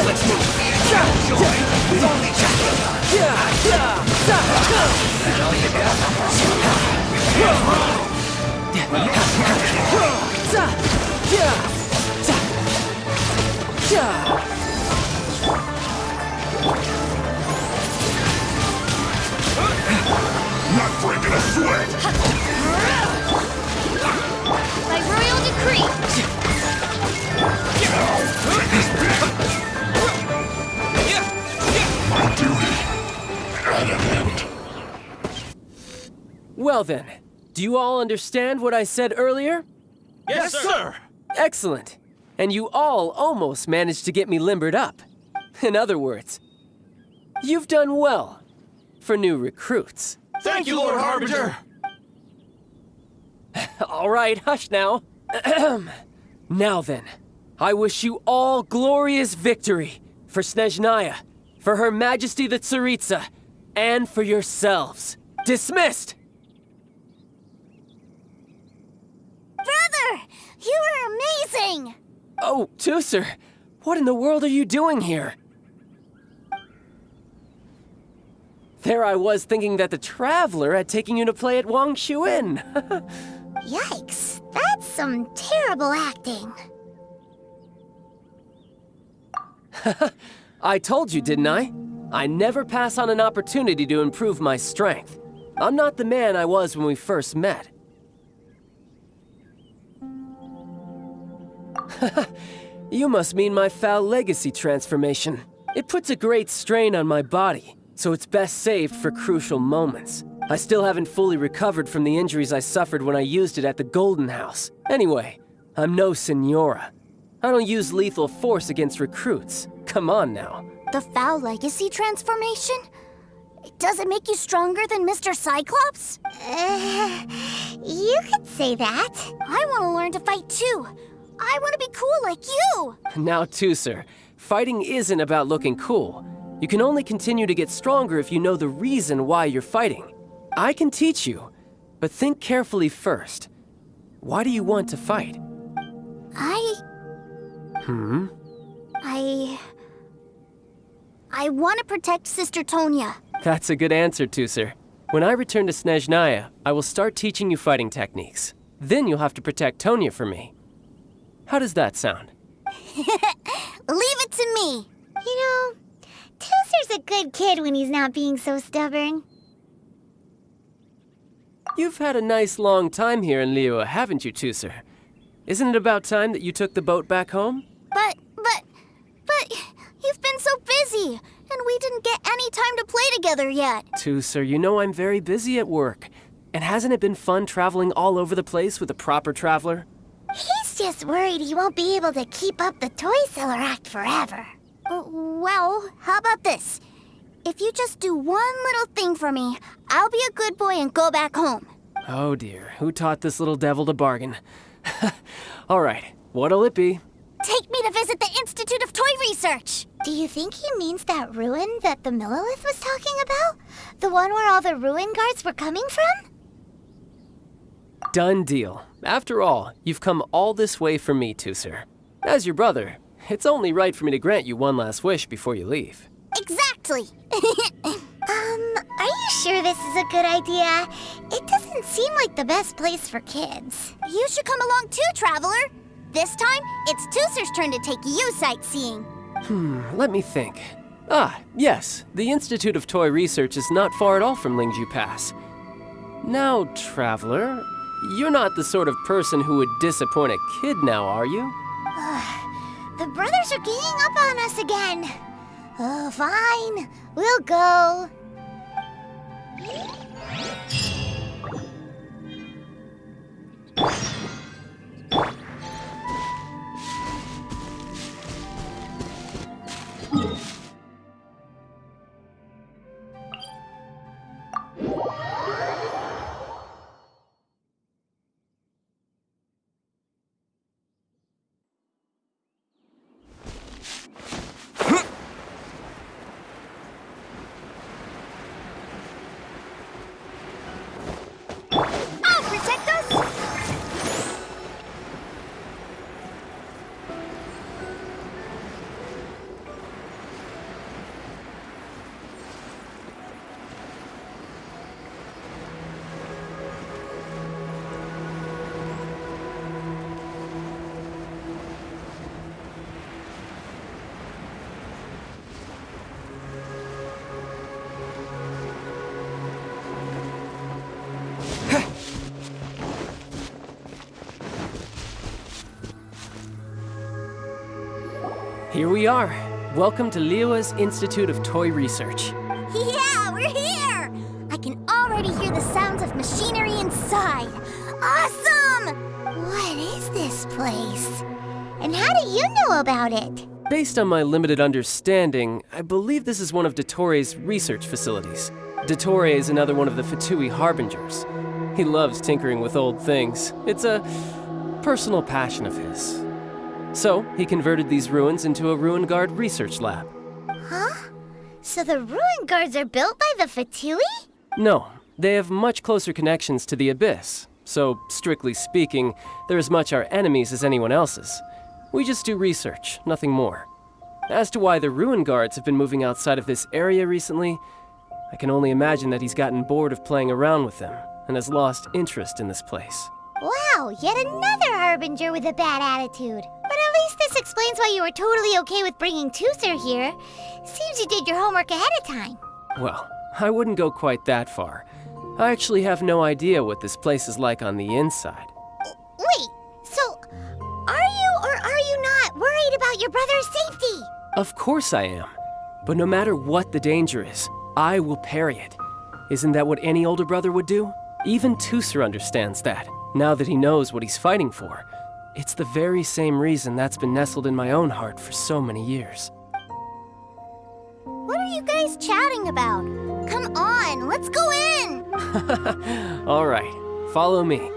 Let's move. Joy. We've only just begun. And all you got? Not breaking a sweat. By royal decree. My duty at an end. Well then, do you all understand what I said earlier? Yes, sir! Excellent. And you all almost managed to get me limbered up. In other words, you've done well for new recruits. Thank you, Lord Harbinger! All right, hush now. Now then, I wish you all glorious victory for Snezhnaya, for Her Majesty the Tsaritsa, and for yourselves. Dismissed! Brother, you are amazing. Oh, Teucer, what in the world are you doing here? There I was thinking that the Traveler had taken you to play at Wang Xuan. Yikes, that's some terrible acting. I told you, didn't I? I never pass on an opportunity to improve my strength. I'm not the man I was when we first met. You must mean my foul legacy transformation. It puts a great strain on my body, so it's best saved for crucial moments. I still haven't fully recovered from the injuries I suffered when I used it at the Golden House. Anyway, I'm no Senora. I don't use lethal force against recruits. Come on now. The foul legacy transformation? Does it make you stronger than Mr. Cyclops? You could say that. I want to learn to fight too. I want to be cool like you. Now, Teucer, fighting isn't about looking cool. You can only continue to get stronger if you know the reason why you're fighting. I can teach you, but think carefully first. Why do you want to fight? I want to protect Sister Tonya. That's a good answer, Teucer. When I return to Snezhnaya, I will start teaching you fighting techniques. Then you'll have to protect Tonya for me. How does that sound? Leave it to me. You know, Teucer's a good kid when he's not being so stubborn. You've had a nice long time here in Liyue, haven't you, Teucer? Isn't it about time that you took the boat back home? But you've been so busy, and we didn't get any time to play together yet. Teucer, you know I'm very busy at work. And hasn't it been fun traveling all over the place with a proper traveler? He's just worried he won't be able to keep up the toy seller act forever. Well, how about this? If you just do one little thing for me, I'll be a good boy and go back home. Oh dear, who taught this little devil to bargain? All right, what'll it be? Take me to visit the Institute of Toy Research! Do you think he means that ruin that the Millilith was talking about? The one where all the ruin guards were coming from? Done deal. After all, you've come all this way for me, Teucer. As your brother, it's only right for me to grant you one last wish before you leave. Exactly! Are you sure this is a good idea? It doesn't seem like the best place for kids. You should come along too, Traveler! This time, it's Teucer's turn to take you sightseeing. Let me think. Ah, yes, the Institute of Toy Research is not far at all from Lingju Pass. Now, Traveler, you're not the sort of person who would disappoint a kid now, are you? The brothers are ganging up on us again. Oh, fine. We'll go. Here we are. Welcome to Liyue's Institute of Toy Research. Yeah, we're here! I can already hear the sounds of machinery inside. Awesome! What is this place? And how do you know about it? Based on my limited understanding, I believe this is one of Dottoro's research facilities. Dottore is another one of the Fatui Harbingers. He loves tinkering with old things. It's a personal passion of his. So, he converted these ruins into a Ruin Guard research lab. Huh? So the ruin guards are built by the Fatui? No, they have much closer connections to the Abyss. So, strictly speaking, they're as much our enemies as anyone else's. We just do research, nothing more. As to why the Ruin Guards have been moving outside of this area recently, I can only imagine that he's gotten bored of playing around with them and has lost interest in this place. Wow, yet another Harbinger with a bad attitude. But at least this explains why you were totally okay with bringing Teucer here. Seems you did your homework ahead of time. Well, I wouldn't go quite that far. I actually have no idea what this place is like on the inside. Wait, so are you or are you not worried about your brother's safety? Of course I am. But no matter what the danger is, I will parry it. Isn't that what any older brother would do? Even Teucer understands that, now that he knows what he's fighting for. It's the very same reason that's been nestled in my own heart for so many years. What are you guys chatting about? Come on, let's go in! All right, follow me.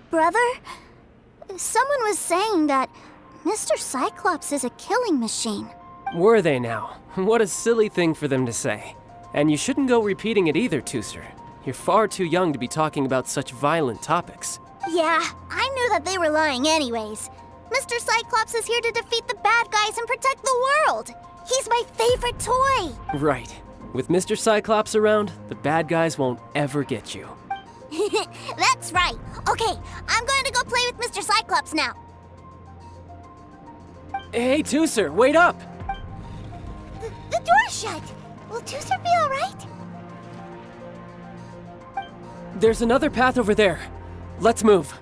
Brother, someone was saying that Mr. Cyclops is a killing machine. Were they now? What a silly thing for them to say. And you shouldn't go repeating it either, Teucer. You're far too young to be talking about such violent topics. Yeah, I knew that they were lying anyways. Mr. Cyclops is here to defeat the bad guys and protect the world. He's my favorite toy. Right. With Mr. Cyclops around, the bad guys won't ever get you. That's right. Okay, I'm going to go play with Mr. Cyclops now. Hey, Teucer, wait up! The door's shut. Will Teucer be all right? There's another path over there. Let's move.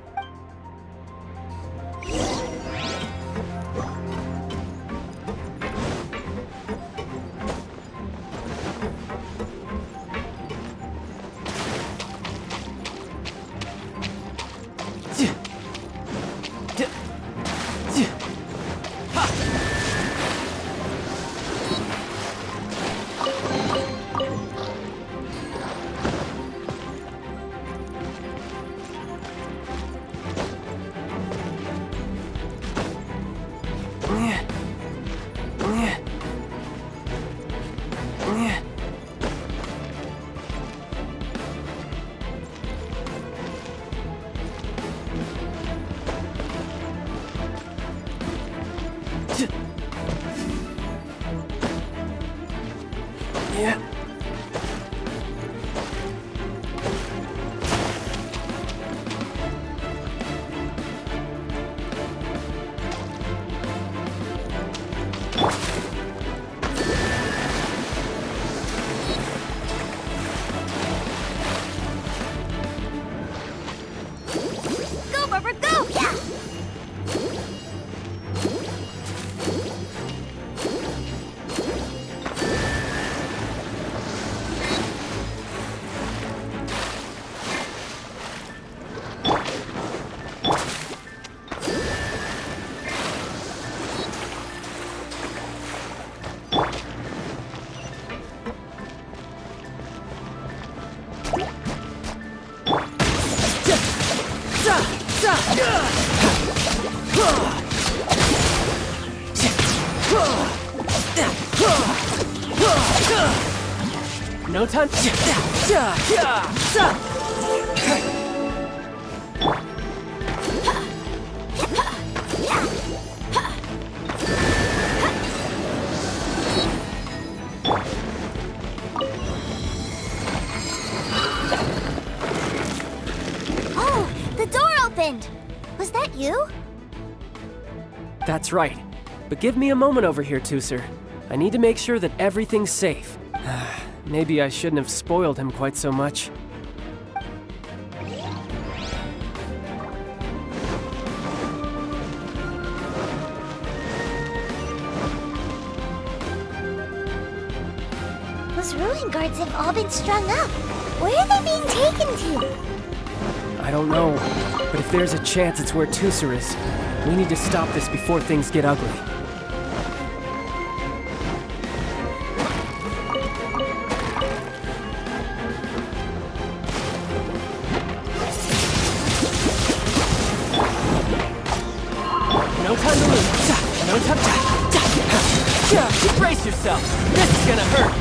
Yeah. Go, Barbara, go! Yeah! No time. Oh, the door opened. Was that you? That's right. But give me a moment over here, Teucer. I need to make sure that everything's safe. Maybe I shouldn't have spoiled him quite so much. Those ruin guards have all been strung up. Where are they being taken to? I don't know, but if there's a chance it's where Teucer is, we need to stop this before things get ugly. No time to lose. No time to... Brace yourself. This is gonna hurt.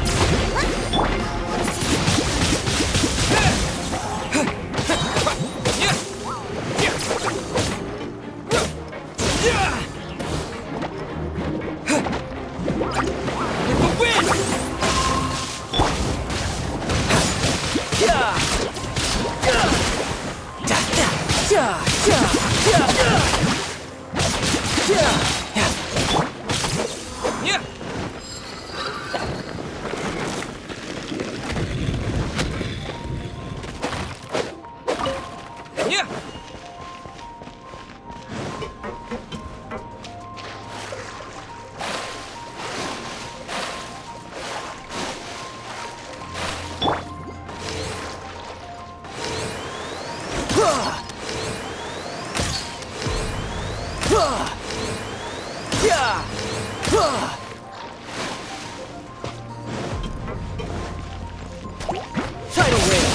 Tidal wave.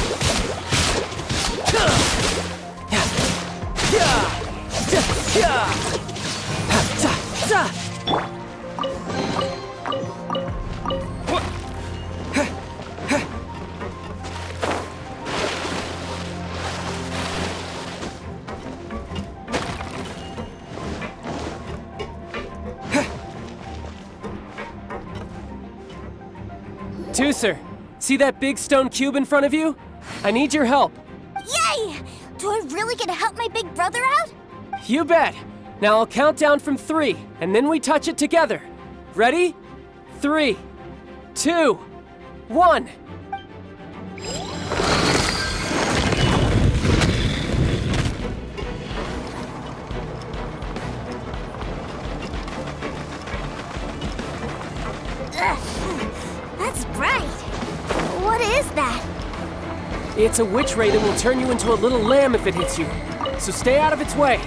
Teucer, see that big stone cube in front of you? I need your help. Yay! Do I really get to help my big brother out? You bet. Now I'll count down from 3, and then we touch it together. Ready? 3, 2, 1. That's bright. What is that? It's a witch ray that will turn you into a little lamb if it hits you. So stay out of its way.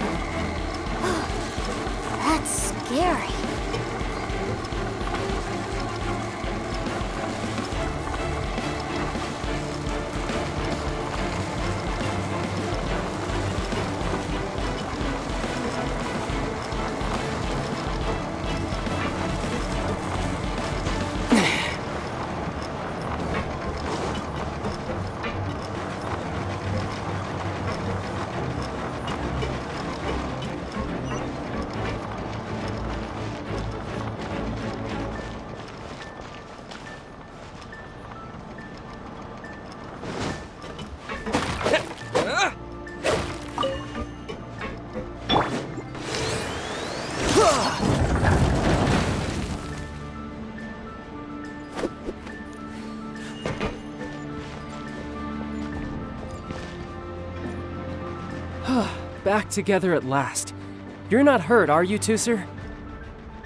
That's scary. Back together at last. You're not hurt, are you, Teucer?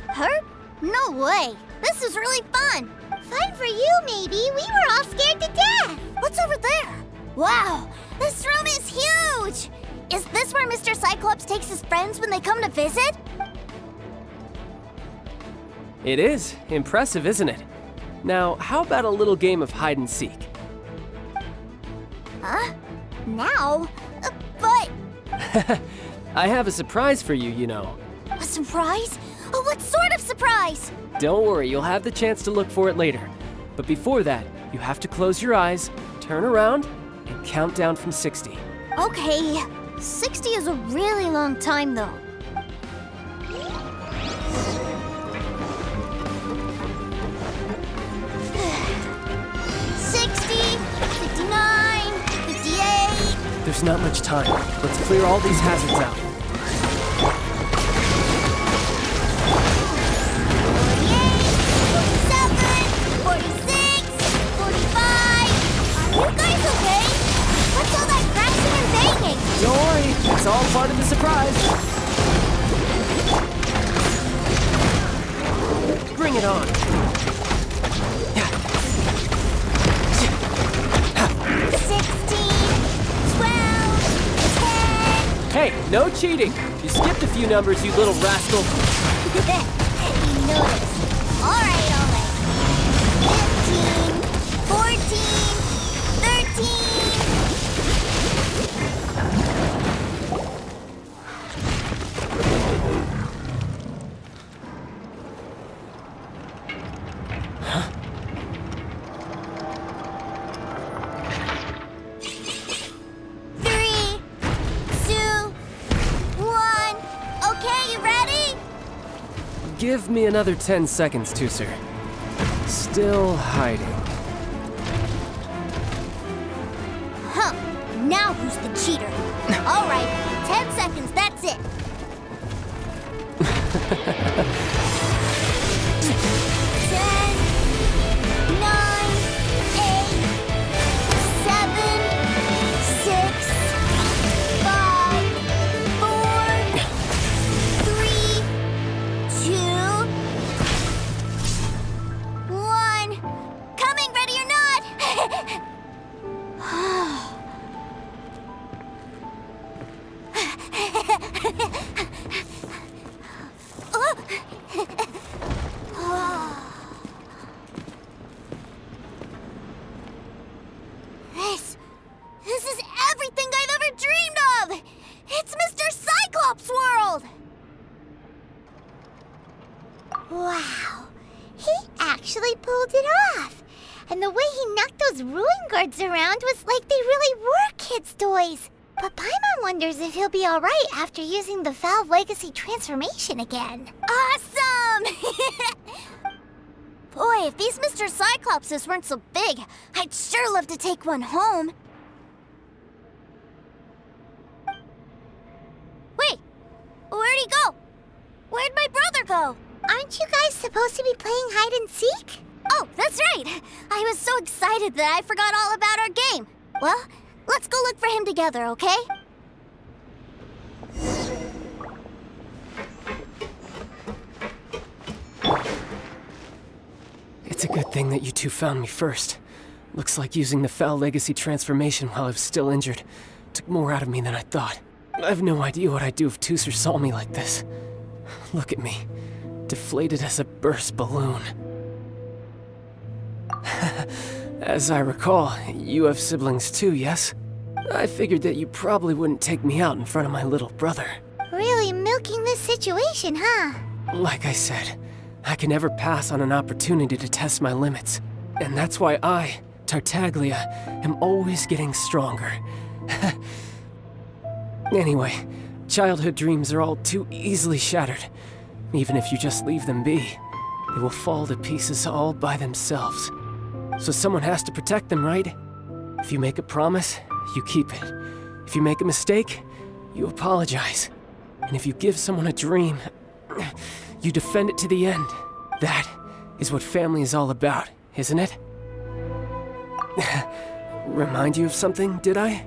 Hurt? No way. This is really fun. Fun for you, maybe. We were all scared to death. What's over there? Wow, this room is huge. Is this where Mr. Cyclops takes his friends when they come to visit? It is. Impressive, isn't it? Now, how about a little game of hide and seek? Huh? Now? But... I have a surprise for you, you know. A surprise? Oh, what sort of surprise? Don't worry, you'll have the chance to look for it later. But before that, you have to close your eyes, turn around, and count down from 60. Okay. 60 is a really long time, though. 60, 59, 58. There's not much time. Let's clear all these hazards out. 46, 45. Are you guys okay? What's all that crashing and banging? Don't worry, it's all part of the surprise. Bring it on. 16, 12, 10. Hey, no cheating. You skipped a few numbers, you little rascal. You noticed. All right. 15, 14, 13. Give me another 10 seconds, Teucer. Still hiding. Huh. Now who's the cheater? All right, 10 seconds, that's it. 10, 9, 8, 7, 6, 5, 4, 3, 2, 1. Coming, ready or not? This is everything I've ever dreamed of! It's Mr. Cyclops' world! Wow, he actually pulled it off. And the way he knocked those ruin guards around was like they really were kids' toys. But Paimon wonders if he'll be alright after using the Valve Legacy transformation again. Awesome! Boy, if these Mr. Cyclopses weren't so big, I'd sure love to take one home. Wait, where'd he go? Where'd my brother go? Aren't you guys supposed to be playing hide and seek? Oh, that's right. I was so excited that I forgot all about our game. Well, let's go look for him together, okay? It's a good thing that you two found me first. Looks like using the Foul Legacy transformation while I was still injured took more out of me than I thought. I have no idea what I'd do if Teucer saw me like this. Look at me, deflated as a burst balloon. As I recall, you have siblings too, yes? I figured that you probably wouldn't take me out in front of my little brother. Really milking this situation, huh? Like I said, I can never pass on an opportunity to test my limits. And that's why I, Tartaglia, am always getting stronger. Anyway, childhood dreams are all too easily shattered. Even if you just leave them be, they will fall to pieces all by themselves. So someone has to protect them, right? If you make a promise, you keep it. If you make a mistake, you apologize. And if you give someone a dream, you defend it to the end. That is what family is all about, isn't it? Remind you of something, did I?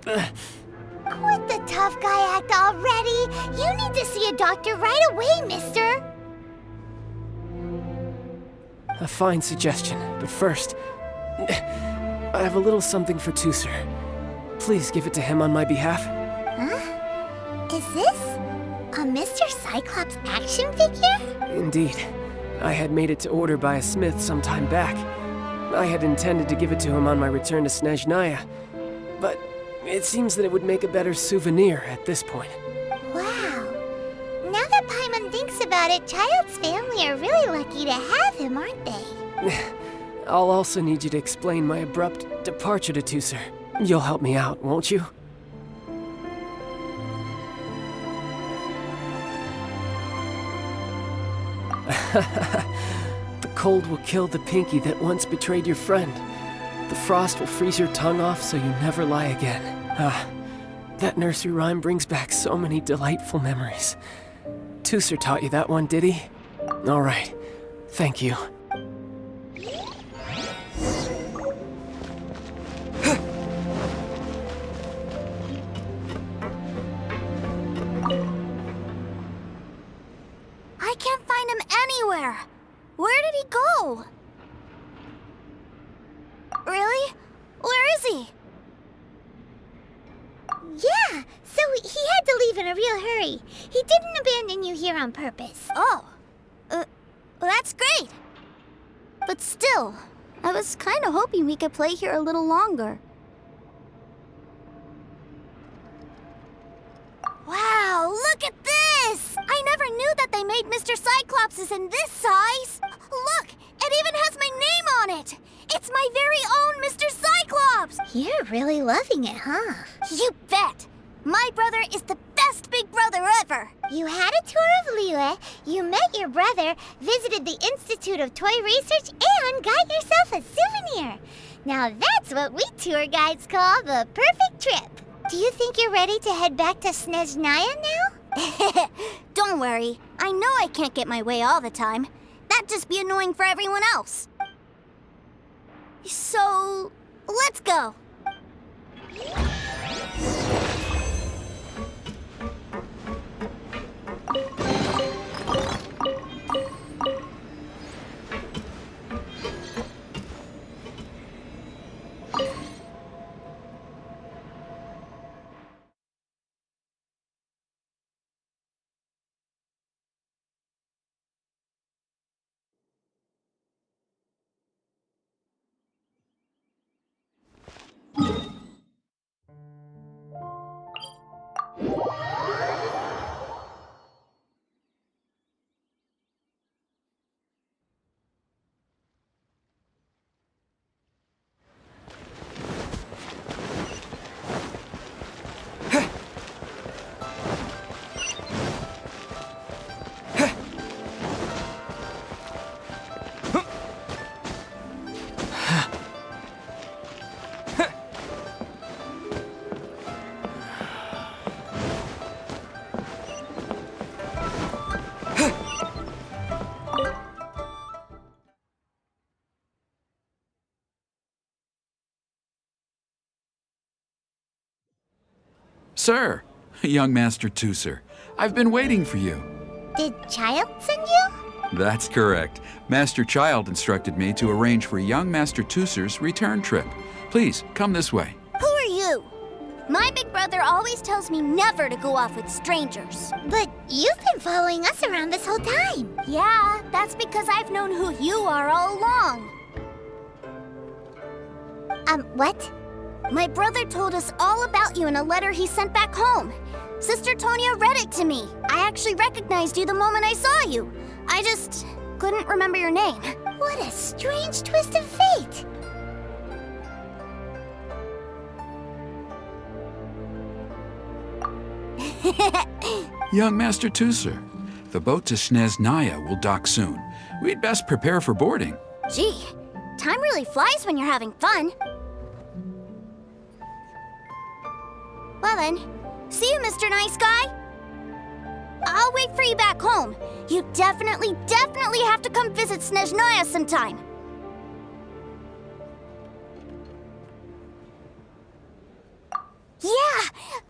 Quit the tough guy act already! You need to see a doctor right away, mister! A fine suggestion, but first, I have a little something for Teucer. Please give it to him on my behalf. Huh? Is this a Mr. Cyclops action figure? Indeed. I had made it to order by a smith some time back. I had intended to give it to him on my return to Snezhnaya, but it seems that it would make a better souvenir at this point. Wow. Now that Paimon thinks about it, Child's family are really lucky to have him, aren't they? I'll also need you to explain my abrupt departure to Teucer. You'll help me out, won't you? The cold will kill the pinky that once betrayed your friend. The frost will freeze your tongue off so you never lie again. Ah, that nursery rhyme brings back so many delightful memories. Teucer taught you that one, did he? All right, thank you. I can't find him anywhere. Where did he go? Really? Where is he? Yeah, so he had to leave in a real hurry. He didn't abandon you here on purpose. Oh, well, that's great. But still, I was kind of hoping we could play here a little longer. Wow, look at this! I never knew that they made Mr. Cyclopses in this size. Look, it even has my name on it. It's my very own Mr. Cyclops! You're really loving it, huh? You bet! My brother is the best big brother ever! You had a tour of Liyue, you met your brother, visited the Institute of Toy Research, and got yourself a souvenir! Now that's what we tour guides call the perfect trip! Do you think you're ready to head back to Snezhnaya now? Don't worry, I know I can't get my way all the time. That'd just be annoying for everyone else. So, let's go. Teucer, young Master Teucer. I've been waiting for you. Did Child send you? That's correct. Master Child instructed me to arrange for young Master Teucer's return trip. Please, come this way. Who are you? My big brother always tells me never to go off with strangers. But you've been following us around this whole time. Yeah, that's because I've known who you are all along. What? My brother told us all about you in a letter he sent back home. Sister Tonya read it to me. I actually recognized you the moment I saw you. I just couldn't remember your name. What a strange twist of fate. Young Master Teucer, the boat to Snezhnaya will dock soon. We'd best prepare for boarding. Gee, time really flies when you're having fun. Well then, see you, Mr. Nice Guy. I'll wait for you back home. You definitely have to come visit Snezhnaya sometime. Yeah!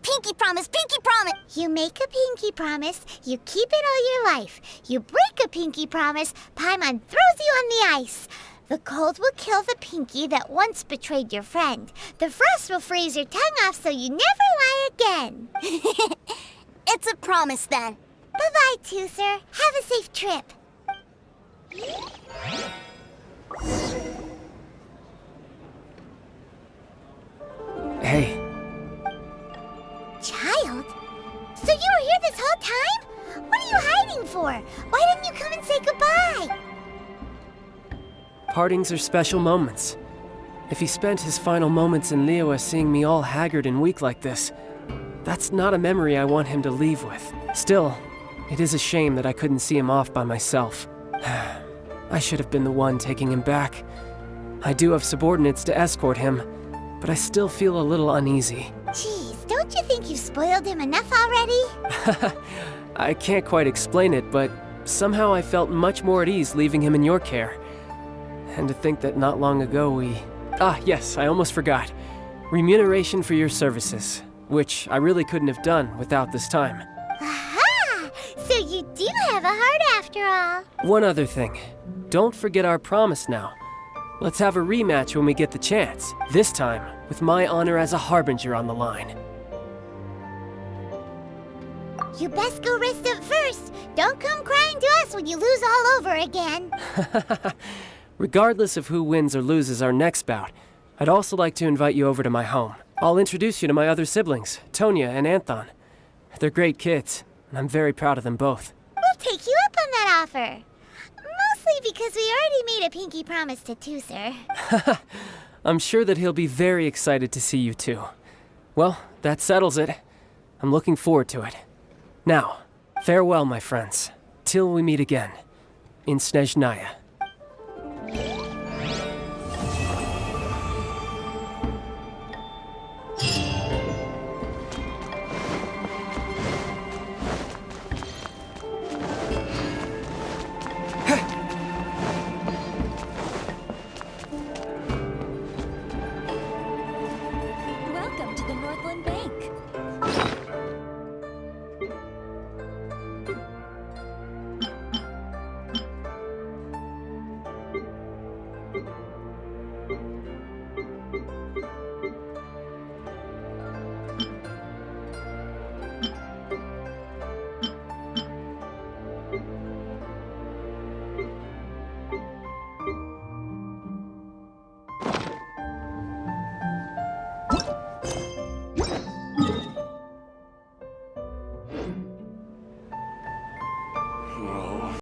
Pinky promise, pinky promise! You make a pinky promise, you keep it all your life. You break a pinky promise, Paimon throws you on the ice. The cold will kill the pinky that once betrayed your friend. The frost will freeze your tongue off so you never lie again. It's a promise then. Bye-bye, Teucer. Have a safe trip. Hey. Child? So you were here this whole time? What are you hiding for? Why didn't you come and say goodbye? Partings are special moments. If he spent his final moments in Liyue seeing me all haggard and weak like this, that's not a memory I want him to leave with. Still, it is a shame that I couldn't see him off by myself. I should have been the one taking him back. I do have subordinates to escort him, but I still feel a little uneasy. Jeez, don't you think you've spoiled him enough already? I can't quite explain it, but somehow I felt much more at ease leaving him in your care. And to think that not long ago we... Ah, yes, I almost forgot. Remuneration for your services, which I really couldn't have done without this time. Aha! So you do have a heart after all. One other thing. Don't forget our promise now. Let's have a rematch when we get the chance. This time, with my honor as a harbinger on the line. You best go rest up first. Don't come crying to us when you lose all over again. Regardless of who wins or loses our next bout, I'd also like to invite you over to my home. I'll introduce you to my other siblings, Tonya and Anthon. They're great kids, and I'm very proud of them both. We'll take you up on that offer. Mostly because we already made a pinky promise to Teucer. I'm sure that he'll be very excited to see you too. Well, that settles it. I'm looking forward to it. Now, farewell, my friends, till we meet again in Snezhnaya.